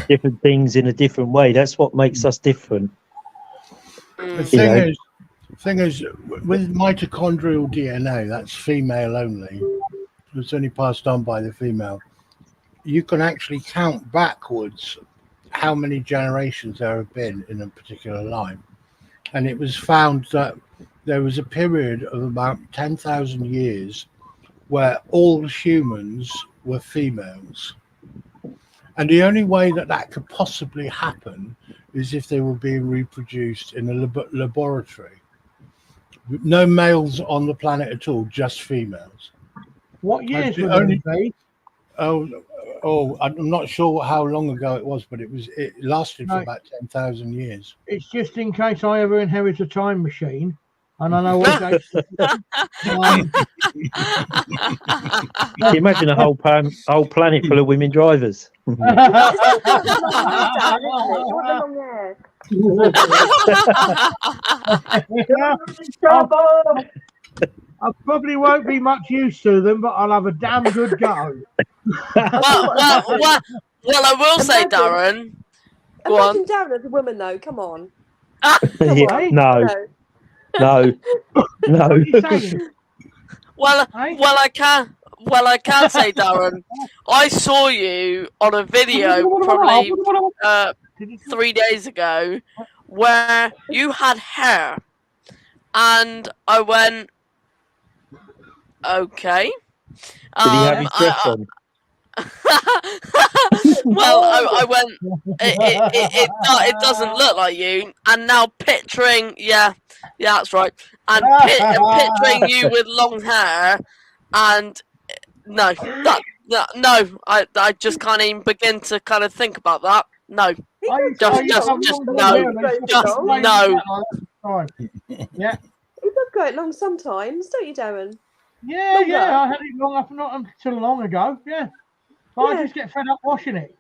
different things in a different way. That's what makes us different. The thing is, with mitochondrial DNA, that's female only. It's only passed on by the female. You can actually count backwards how many generations there have been in a particular line. And it was found that there was a period of about 10,000 years where all humans were females. And the only way that could possibly happen is if they were being reproduced in a laboratory. No males on the planet at all, just females. What years were they? Oh, I'm not sure how long ago it was, but it lasted for about 10,000 years. It's just in case I ever inherit a time machine, and I know what dates. Can you imagine a whole planet full of women drivers? I probably won't be much use to them, but I'll have a damn good go. well, I will say, Darren. Go on. Darren as a woman, though. Come on. No. Well, I can say, Darren, I saw you on a video probably 3 days ago where you had hair, and I went, okay. Did he have his dress on? Well, I went, it doesn't look like you, and now picturing, yeah, that's right, and picturing you with long hair, and no, I just can't even begin to kind of think about that. No, just no. Yeah. It does go long sometimes, don't you, Darren? Yeah, I had it long up, not until long ago. Yeah, but I just get fed up washing it.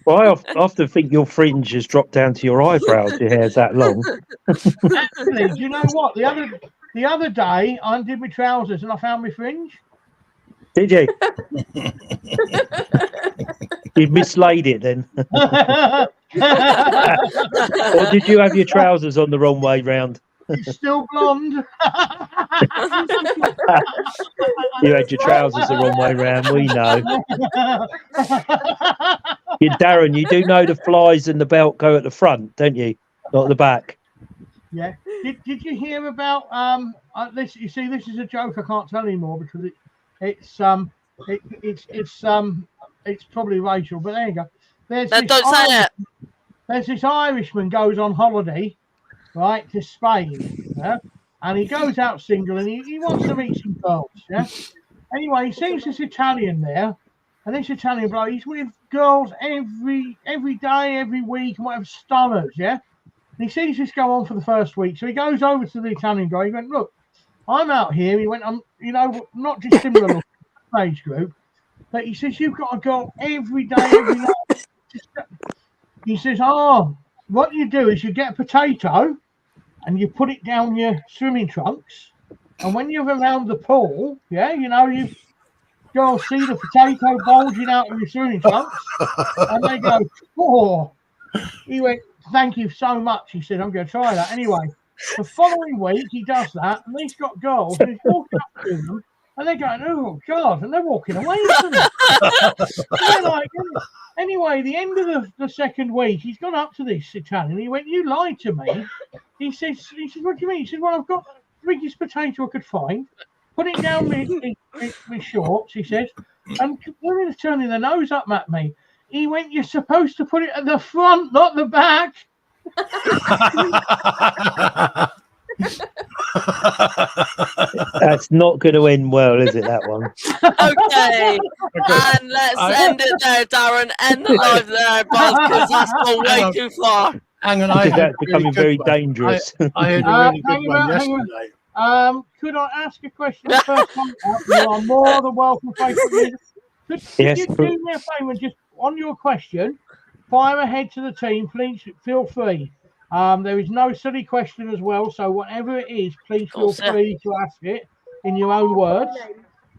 Well, I often think your fringe has dropped down to your eyebrows. Your hair's that long. Actually, do you know what? The other day, I undid my trousers and I found my fringe. Did you? You mislaid it then. Or did you have your trousers on the wrong way round? It's still blonde. You had your trousers the wrong way round. We know. Darren, you do know the flies and the belt go at the front, don't you? Not at the back. Yeah. Did you hear about this? You see, this is a joke I can't tell anymore because it's probably racial, but there you go. Don't say it. There's this Irishman goes on holiday, right, to Spain, yeah? And he goes out single and he wants to meet some girls, yeah. Anyway, he sees this Italian there, and this Italian bloke, he's with girls every day, every week, and whatever, stunners, yeah. And he sees this go on for the first week, so he goes over to the Italian guy. He went, "Look, I'm out here." He went, "I'm, not just similar age group, but he says you've got a girl every day, every night." He says, "Oh, what you do is you get a potato and you put it down your swimming trunks. And when you're around the pool, yeah, you know, you go see the potato bulging out of your swimming trunks, and they go, oh. He went, thank you so much. He said, I'm going to try that. Anyway, the following week, he does that, and he's got girls, and he's walking up to them, and they're going, oh, God, and they're walking away from him. Like, anyway, the end of the second week, he's gone up to this Italian. He went, you lied to me. He says, what do you mean? He said, well, I've got the biggest potato I could find, put it down my shorts, he says, and women are turning their nose up at me. He went, you're supposed to put it at the front, not the back. That's not going to end well, is it, that one? Okay. And let's end it there, Darren. End the live there, because that's gone way too far. Hang on, that's becoming very dangerous. I had a really good one yesterday. Could I ask a question first? You are more than welcome, Facebook. Could you do me a favour, just on your question, fire ahead to the team, please. Feel free. There is no silly question as well, so whatever it is, please feel free to ask it in your own words.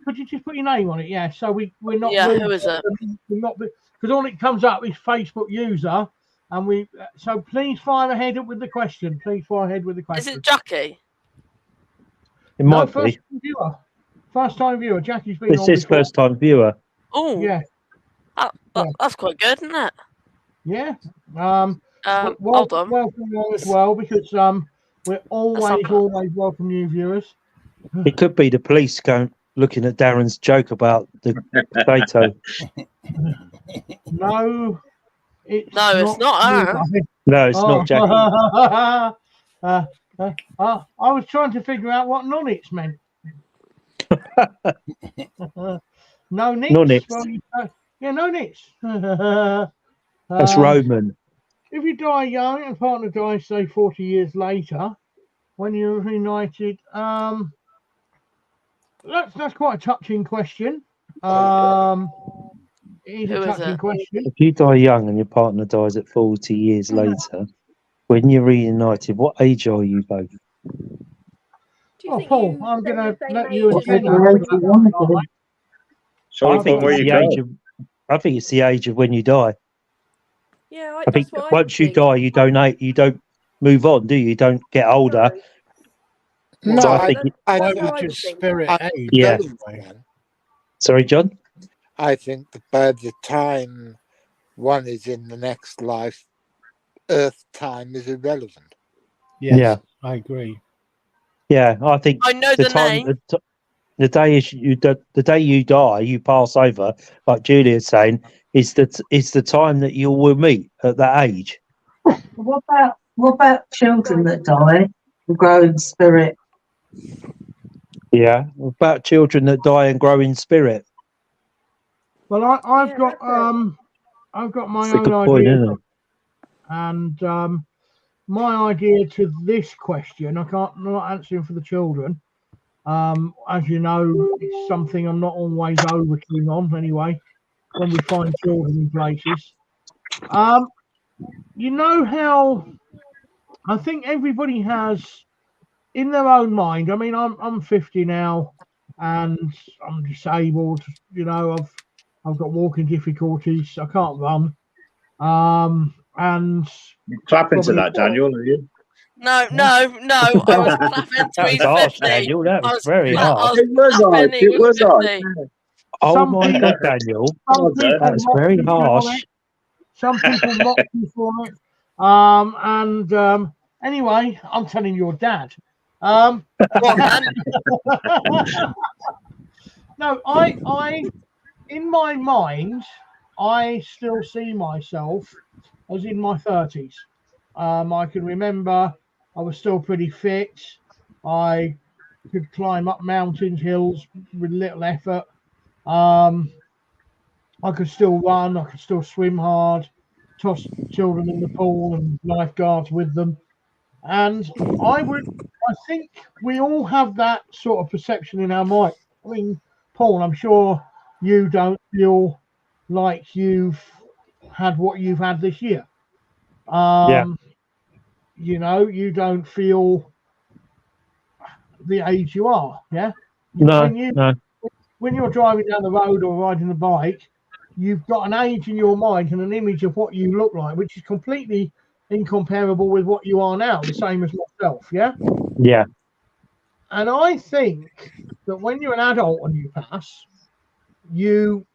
Could you just put your name on it? Yeah. So we're not. Yeah. Who is it? We're not, because all it comes up is Facebook user, and we. So please fire ahead with the question. Please fire ahead with the question. Is it Jackie? It might be. First time viewer. Jackie's been. This is first time viewer. Oh. Yeah. That's quite good, isn't it? Yeah. Hold on. Welcome as well, because we're always welcome new viewers. It could be the police looking at Darren's joke about the potato. No, it's not her. No, it's not Jackie. I was trying to figure out what nonits meant. No nits. No nits. Well, yeah, no nits. That's Roman. If you die young and partner dies, say 40 years later, when you're reunited, that's quite a touching question. It is a touching question. If you die young and your partner dies at 40 years later, when you're reunited, what age are you both? Oh, Paul, I'm going to let you. So I think I think it's the age of when you die. Yeah, I think once you die, you don't move on, do you? You don't get older. No, so I think spirit age. Yeah. Sorry, John? I think that by the time one is in the next life, Earth time is irrelevant. Yes, yeah, I agree. Yeah, I think I know the name. The day you die, you pass over, like Julia's saying, is the time that you will meet at that age. What about children that die and grow in spirit? Yeah, about children that die and grow in spirit. Well, I've got my That's a own good point, idea, isn't it? and my idea to this question, I'm not answering for the children. As you know, it's something I'm not always over keen on anyway, when we find children in places. You know how I think everybody has in their own mind. I mean, I'm 50 now and I'm disabled, you know, I've got walking difficulties, I can't run. And you're clapping to that, Daniel, are you? No. I was clapping to his 50. Daniel, that was very hard. It was hard. Oh my God, Daniel. That's very harsh. Some people mock you for it. Anyway, I'm telling your dad. No, I in my mind, I still see myself as in my 30s. I can remember I was still pretty fit. I could climb up mountains, hills with little effort. I could still run. I could still swim hard, toss children in the pool and lifeguards with them. And I think we all have that sort of perception in our mind. I mean, Paul, I'm sure you don't feel like you've had what you've had this year. Yeah. you know, you don't feel the age you are. Yeah. No, no. When you're driving down the road or riding a bike, you've got an age in your mind and an image of what you look like, which is completely incomparable with what you are now, the same as myself. Yeah. Yeah. And I think that when you're an adult and you pass, you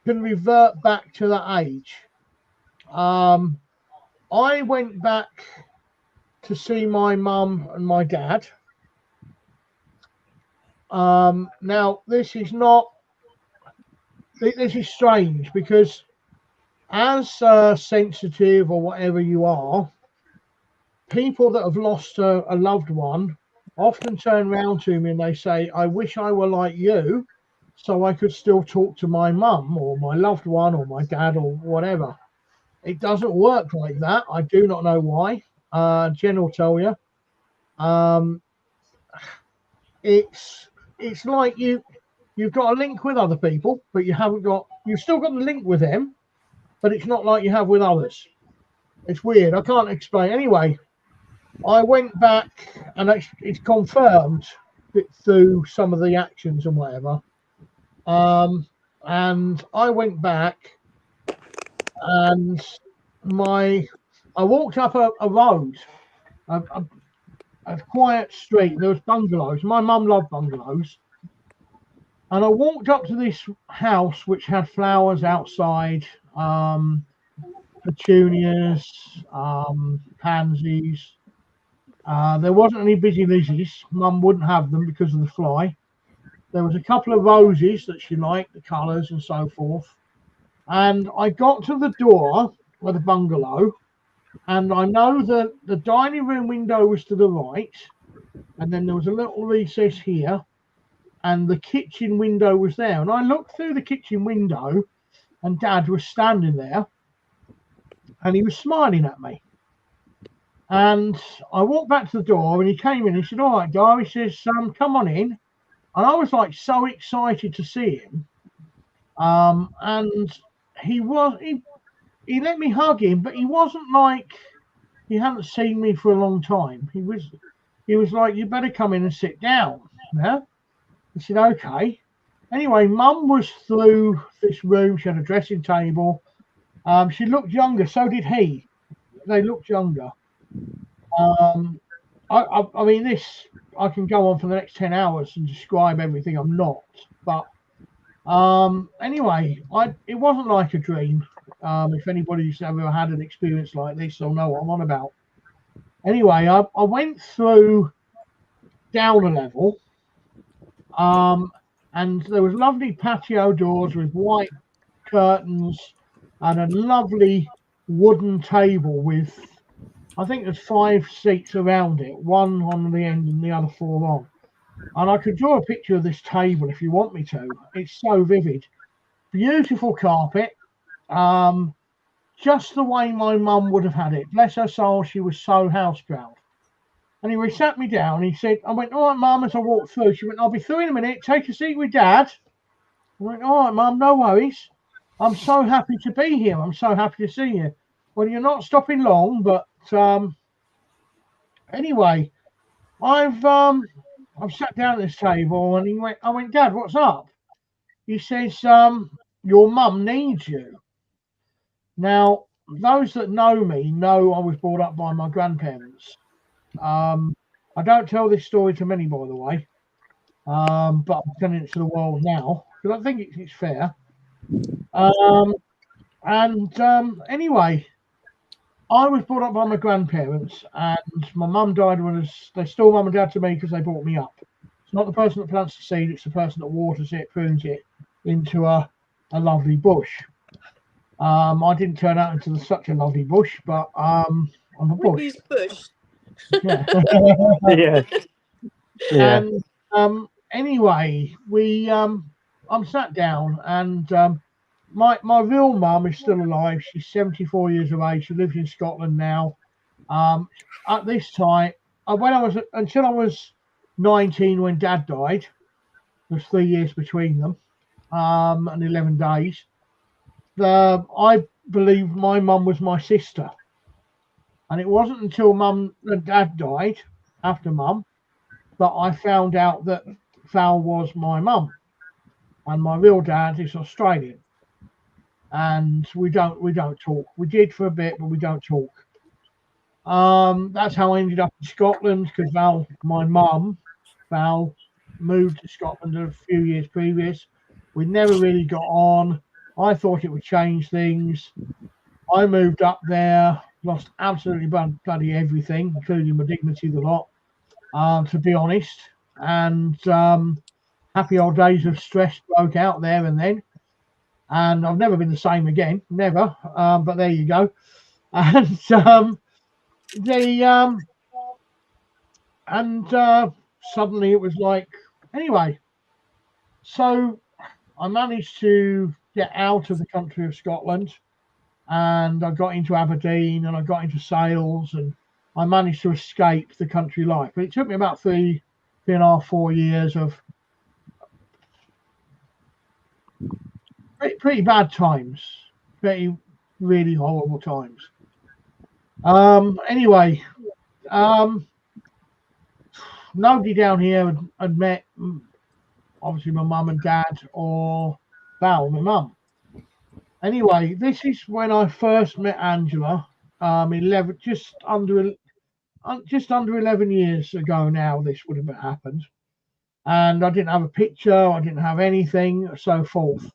can revert back to that age. I went back to see my mum and my dad. Now, this is strange because as sensitive or whatever you are, people that have lost a loved one often turn around to me and they say, I wish I were like you so I could still talk to my mum or my loved one or my dad or whatever. It doesn't work like that. I do not know why. Jen will tell you. It's like you've got a link with other people, but you've still got the link with them, but it's not like you have with others. It's weird. I can't explain. Anyway, I went back and it's confirmed through some of the actions and whatever. And I went back and I walked up a road, a quiet street. There was bungalows. My mum loved bungalows. And I walked up to this house which had flowers outside, petunias, pansies. There wasn't any busy lizzies. Mum wouldn't have them because of the fly. There was a couple of roses that she liked, the colours and so forth. And I got to the door of the bungalow, and I know that the dining room window was to the right, and then there was a little recess here, and the kitchen window was there. And I looked through the kitchen window, and Dad was standing there, and he was smiling at me. And I walked back to the door, and he came in and he said, all right, Dar, he says, come on in. And I was like so excited to see him. And he let me hug him, but he wasn't like he hadn't seen me for a long time. He was like, you better come in and sit down. Yeah. I said, okay. Anyway, Mum was through this room. She had a dressing table. She looked younger. So did he. They looked younger. I mean, this, I can go on for the next 10 hours and describe everything. I'm not. But anyway, it wasn't like a dream. If anybody's ever had an experience like this, they'll know what I'm on about. Anyway, I went through down a level. And there was lovely patio doors with white curtains and a lovely wooden table with, I think there's 5 seats around it, one on the end and the other 4 on. And I could draw a picture of this table if you want me to. It's so vivid. Beautiful carpet. Just the way my mum would have had it. Bless her soul, she was so house proud. Anyway, he sat me down. He said, I went, all right, Mum, as I walked through. She went, I'll be through in a minute. Take a seat with Dad. I went, all right, Mum, no worries. I'm so happy to be here. I'm so happy to see you. Well, you're not stopping long, but anyway, I've sat down at this table and I went, Dad, what's up? He says, your mum needs you. Now, those that know me know I was brought up by my grandparents. I don't tell this story to many, by the way, but I'm telling it to the world now because I think it's fair. Anyway, I was brought up by my grandparents, and my mum died when they stole Mum and Dad to me because they brought me up. It's not the person that plants the seed; it's the person that waters it, prunes it into a lovely bush. I didn't turn out into such a lovely bush, but I'm a bush. Bush. Yeah. Yeah. Yeah. And anyway, I'm sat down, and my real mum is still alive. She's 74 years of age. She lives in Scotland now. At this time, until I was 19 when Dad died, there's 3 years between them, and 11 days. I believe my mum was my sister. And it wasn't until Mum and Dad died, after Mum, that I found out that Val was my mum, and my real dad is Australian. And we don't talk. We did for a bit, but we don't talk. That's how I ended up in Scotland, because Val, my mum, Val, moved to Scotland a few years previous. We never really got on. I thought it would change things. I moved up there, lost absolutely bloody everything, including my dignity, the lot, to be honest. And happy old days of stress broke out there and then. And I've never been the same again, never. But there you go. And suddenly it was like, anyway. So I managed to get out of the country of Scotland, and I got into Aberdeen, and I got into sales, and I managed to escape the country life. But it took me about 3.5, 4 years of pretty bad times, pretty really horrible times. Anyway, nobody down here had met, obviously, my mum and dad, or Val, my mum. Anyway, this is when I first met Angela, 11, just under 11 years ago now. This would have happened, and I didn't have a picture, I didn't have anything, so forth.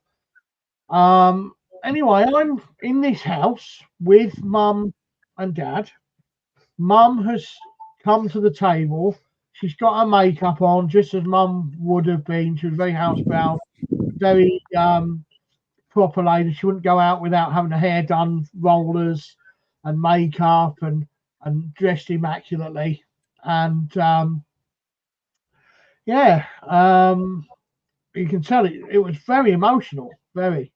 Anyway, I'm in this house with Mum and Dad. Mum has come to the table. She's got her makeup on, just as Mum would have been. She was very housebound, very proper lady. She wouldn't go out without having her hair done, rollers and makeup, and dressed immaculately. And you can tell it was very emotional, very.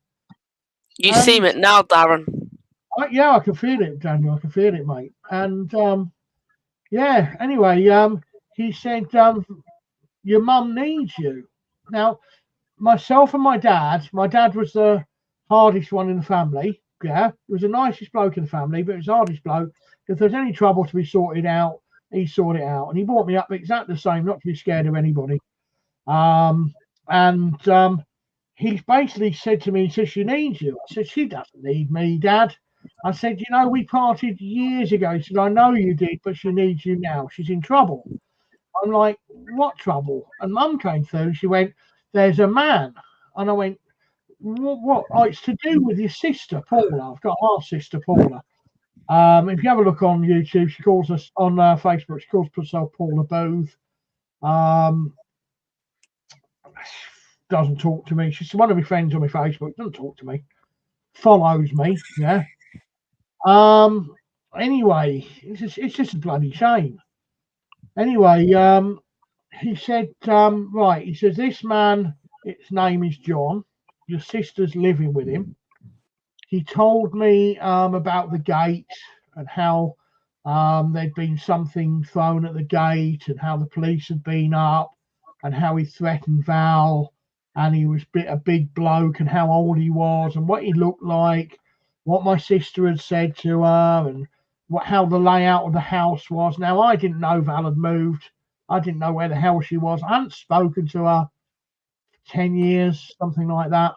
You seem it now, Darren. I can feel it, Daniel. I can feel it, mate. And anyway, he said, your mum needs you. Now, myself and my dad was the hardest one in the family. Yeah, he was the nicest bloke in the family, but he was the hardest bloke. If there's any trouble to be sorted out, he sorted it out. And he brought me up exactly the same, not to be scared of anybody. He basically said to me, he said, she needs you. I said, she doesn't need me, Dad. I said, we parted years ago. He said, I know you did, but she needs you now. She's in trouble. I'm like, what trouble? And Mum came through. She went, there's a man. And I went, what? Oh, it's to do with your sister, Paula. I've got half sister, Paula. If you have a look on YouTube, she calls us on Facebook. She calls herself Paula Booth. Doesn't talk to me. She's one of my friends on my Facebook. Doesn't talk to me. Follows me. Yeah. Anyway, it's just a bloody shame. Anyway, he said, right. He says, this man, his name is John. Your sister's living with him. He told me about the gate and how there'd been something thrown at the gate, and how the police had been up, and how he threatened Val, and he was a big bloke, and how old he was, and what he looked like, what my sister had said to her, and how the layout of the house was. Now, I didn't know Val had moved. I didn't know where the hell she was. I hadn't spoken to her 10 years, something like that.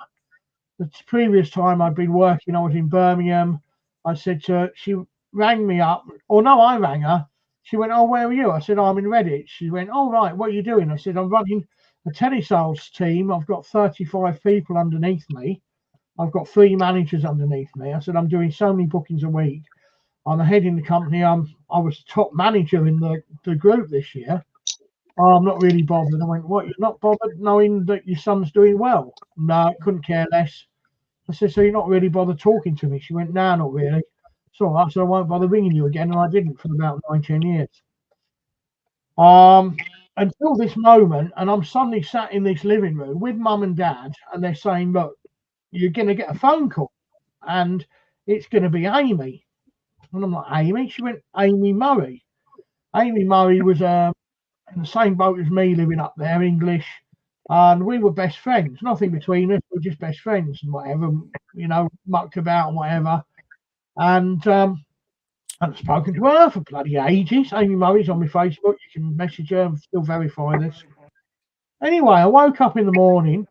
The previous time I'd been working, I was in Birmingham. I said to her, she rang me up. Or no, I rang her. She went, oh, where are you? I said, oh, I'm in Redditch. She went, oh, right, what are you doing? I said, I'm running a telesales team. I've got 35 people underneath me. I've got 3 managers underneath me. I said, I'm doing so many bookings a week. I'm heading the company. I was top manager in the group this year. I'm not really bothered. I went, what, you're not bothered knowing that your son's doing well? No, couldn't care less. I said, so you're not really bothered talking to me? She went, no, not really. So I said, I won't bother ringing you again. And I didn't for about 9-10 years. Until this moment, and I'm suddenly sat in this living room with Mum and Dad, and they're saying, look, you're going to get a phone call, and it's going to be Amy. And I'm like, Amy? She went, Amy Murray. Amy Murray was in the same boat as me, living up there, English. And we were best friends. Nothing between us. We were just best friends and whatever, mucked about and whatever. And haven't spoken to her for bloody ages. Amy Murray's on my Facebook. You can message her and still verify this. Anyway, I woke up in the morning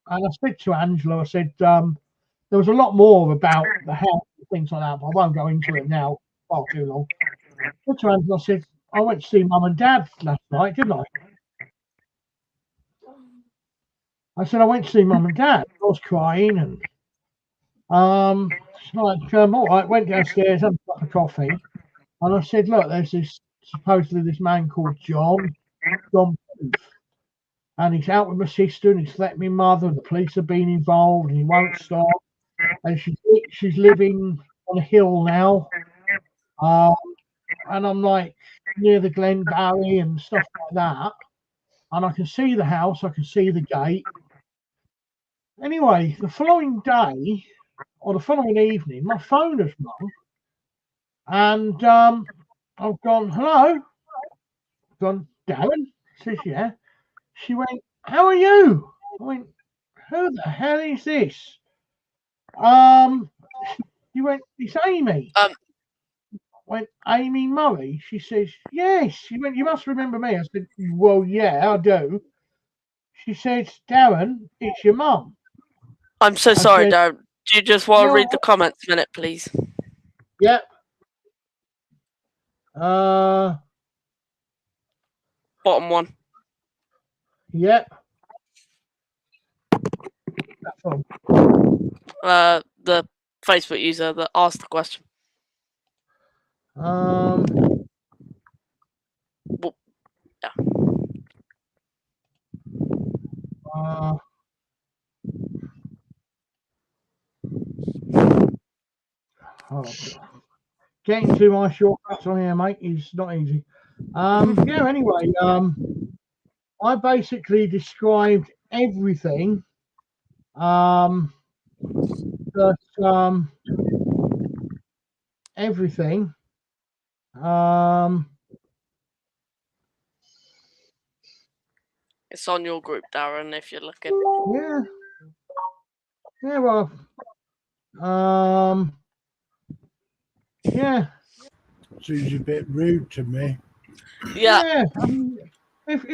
and I said to Angela, I said, there was a lot more about the house and things like that, but I won't go into it now, far too long. I said to Angela, I said, I went to see Mum and Dad last night, didn't I? I said, I went to see Mum and Dad. I was crying and it's like, all right, went downstairs, had a cup of coffee, and I said, look, there's this supposedly this man called John Booth, and he's out with my sister and he's threatened my mother, and the police have been involved and he won't stop. And she's living on a hill now. And I'm like near the Glen Barry and stuff like that. And I can see the house, I can see the gate. Anyway, the following day or the following evening, my phone has rung, and I've gone, hello? I've gone, Darren? She says, yeah. She went, how are you? I went, who the hell is this? She went, it's Amy. I went, Amy Murray? She says, yes. She went, you must remember me. I said, well, yeah, I do. She says, Darren, it's your mum. I'm so sorry, Darren. Do you just want to read the comments a minute, please? Yep. Bottom one. Yep. That's all. The Facebook user that asked the question. Well, yeah. Getting to my shortcuts on here, mate, is not easy. Yeah, anyway, I basically described everything everything it's on your group, Darren, if you're looking. Yeah, well, yeah, seems a bit rude to me. Yeah. I mean, if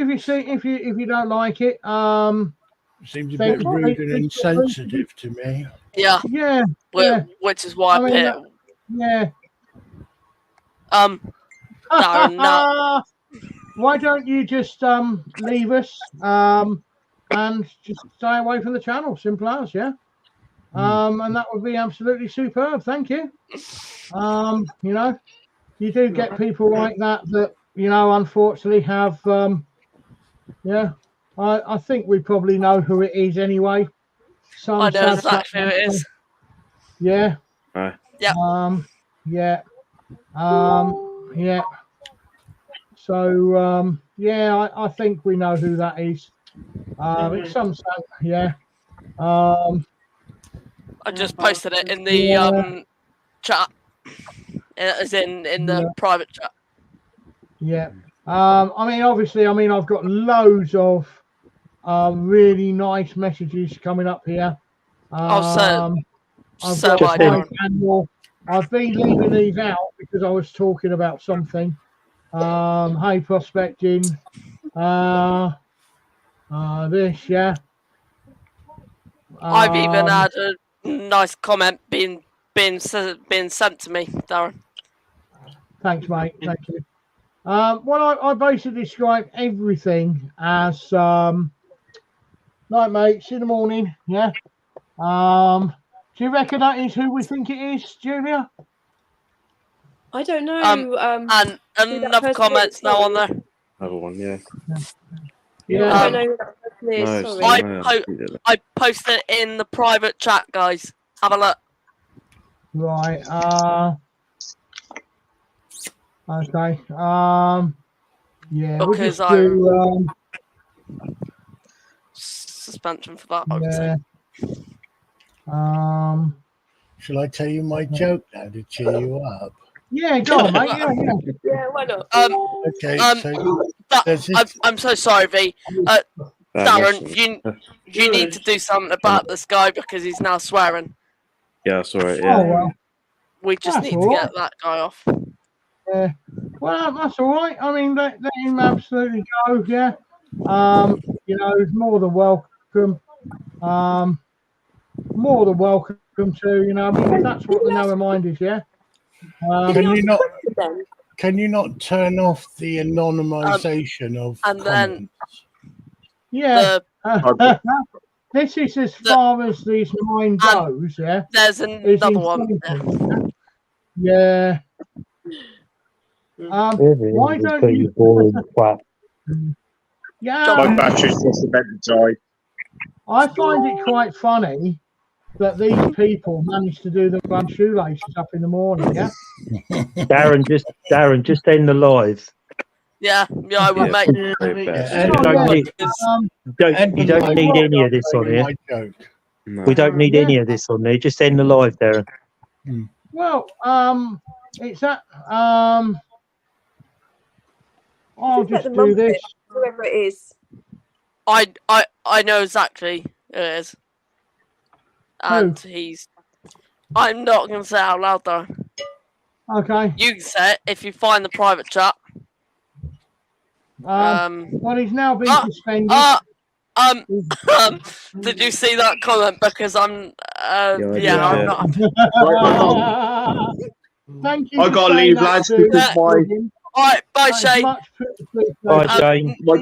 you don't like it, seems a bit rude and insensitive to me. Yeah. Yeah. Which is why I mean, picked. Yeah. Darren, no. Why don't you just leave us and just stay away from the channel? Simple as, yeah. And that would be absolutely superb. Thank you. You know, you do get people like that, you know, unfortunately have yeah. I think we probably know who it is anyway. I know exactly who it is. Yeah. Right. Yeah. Yeah. Yeah. So yeah, I think we know who that is. It's some yeah. I just posted it in the chat. As in the private chat. Yeah. I mean, obviously, I've got loads of really nice messages coming up here. I've been leaving these out because I was talking about something. Hey, prospecting. This, yeah. I've even had a nice comment being sent to me, Darren. Thanks, mate. Thank you. Well, I basically describe everything as night, mates, in the morning. Yeah. Do you reckon that is who we think it is, Julia? I don't know. And enough comments now on there. Another one, yeah. Yeah, I don't know who that person is. No, sorry. I posted it in the private chat, guys. Have a look. Right. Okay. Yeah. We'll Because just do suspension for that. I would say. Shall I tell you my joke now to cheer you up? Yeah, go on, mate. Yeah, why not? Okay. I'm so sorry, V. Darren, you need to do something about this guy because he's now swearing. Yeah, I saw it. Yeah. Oh, well. We just need to get that guy off. Yeah. Well, that's all right. I mean, let him absolutely go. Yeah. You know, he's more than welcome. More than welcome to. You know, I mean, if that's what the narrow mind is. Yeah. Can you not turn off the anonymization of and comments? then Yeah. This is as far as this mind goes. Yeah. There's another one. Yeah. Why don't you? Boring crap. Yeah. My battery's just about to die. I find it quite funny that these people manage to do their own shoelaces up in the morning. Yeah. Darren, just end the live. Yeah, I would, mate. You don't need any of this on here. We don't need any of this on there. Just end the live, Darren. Well, it's that. I'll just do this. Whoever it is. I know exactly who it is. And he's. I'm not going to say it out loud though. Okay. You can say it if you find the private chat. Well, he's now been suspended. Did you see that comment? Because I'm. I'm not. Thank you. I gotta leave, lads. Because Alright, bye, Shane. Bye, Shane. my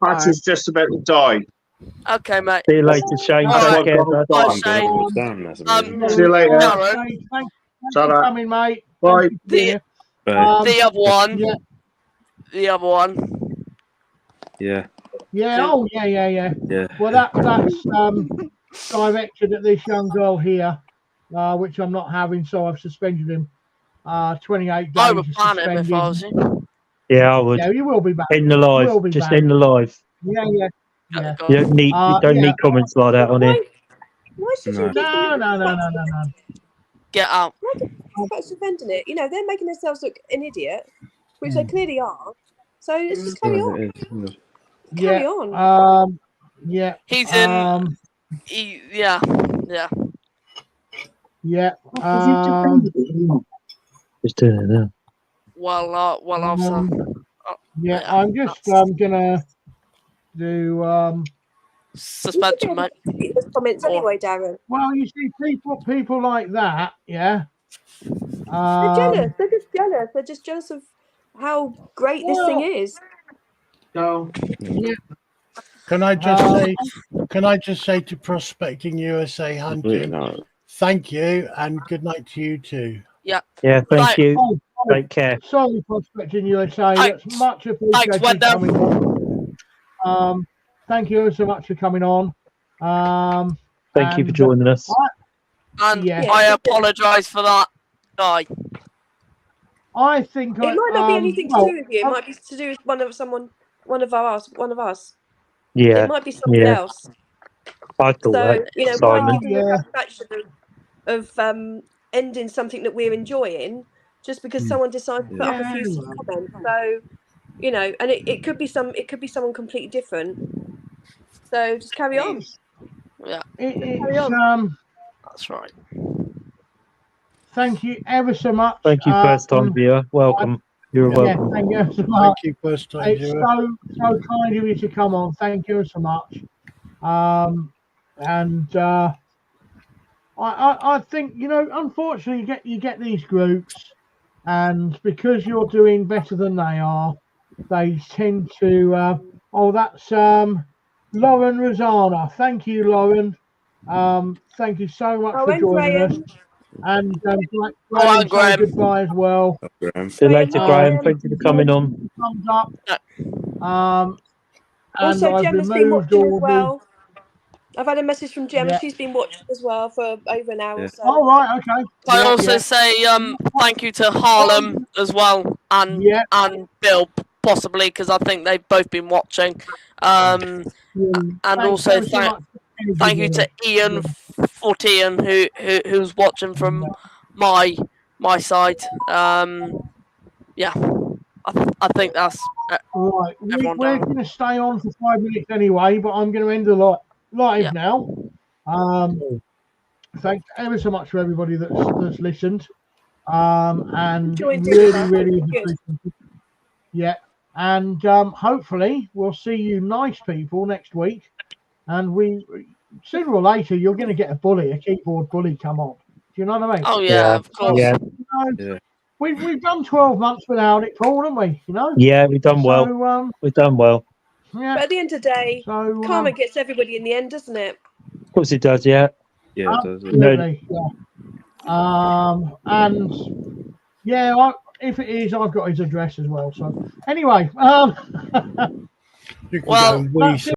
battery's just about to die. Okay, mate. See you later, Shane. Take care, bud. Bye, Shane. See you later. Darren, Thanks for coming, mate. Bye. The other one. Yeah. The other one. Yeah. Yeah. Oh, yeah. Well, that's directed at this young girl here, which I'm not having, so I've suspended him. 28 days. I would ban him if I was you. Yeah, I would. Yeah, you will be back. End the live. Just end the live. Yeah. You don't need comments like that on here. Why should you? No. Get out. About defending it, you know, they're making themselves look an idiot, which they clearly are. So let's just carry on. Carry on. Yeah. He's in. Yeah. Just doing it now. Well, also. Yeah, I'm just gonna do suspension, mate. Comments anyway, Darren. Well, you see, people like that, yeah. They're jealous. They're just jealous. They're just jealous of how great this thing is. No. Yeah. Can I just say to Prospecting USA Hunting, thank you and good night to you too. Yeah. Yeah, thank you. Take care. Sorry, Prospecting USA. That's much appreciated coming on. Thank you so much for coming on. Thank you for joining us. I apologise for that guy. I think it might not be anything to do with you. It might be to do with one of us. Yeah. It might be something else. I thought that. You know, Simon. why give you the satisfaction of ending something that we're enjoying just because someone decides to put up a few comments? So, you know, and it could be someone completely different. So just carry on. Yeah. Carry on. That's right. Thank you ever so much. Thank you, first time viewer. Welcome. You're welcome. Thank you so much. Thank you, first time viewer. It's so kind of you to come on. Thank you so much. I think, you know, unfortunately you get these groups, and because you're doing better than they are, they tend to that's Lauren Rosanna. Thank you, Lauren. Thank you so much for joining us. And Graham, say goodbye as well. See you later, Graham. Thank you for coming on. Thumbs up. Also, Gemma's been watching as well. I've had a message from Gemma. She's been watching as well for over an hour or so. Oh, right, okay. I also say thank you to Harlem as well, and Bill possibly, because I think they've both been watching. And also thank you to Ian Fortean who's watching from my side. Yeah, I think that's right. We're going to stay on for 5 minutes anyway, but I'm going to end the live now. Thanks ever so much for everybody that's listened. And Joined in really, with us. really Good. appreciated. Yeah, and hopefully we'll see you nice people next week, and we sooner or later you're going to get a keyboard bully come on. Do you know what I mean? Oh yeah, of course. Yeah, You know, Yeah. we've done 12 months without it, Paul, haven't we? You know. yeah, we've done well. So We've done well. yeah. But at the end of the day, So karma gets everybody in the end, doesn't it? Of course it does. Yeah. Yeah, it does. Yeah. absolutely. Yeah. And yeah, if it is, I've got his address as well. So anyway, You can Well, go and wee that's it.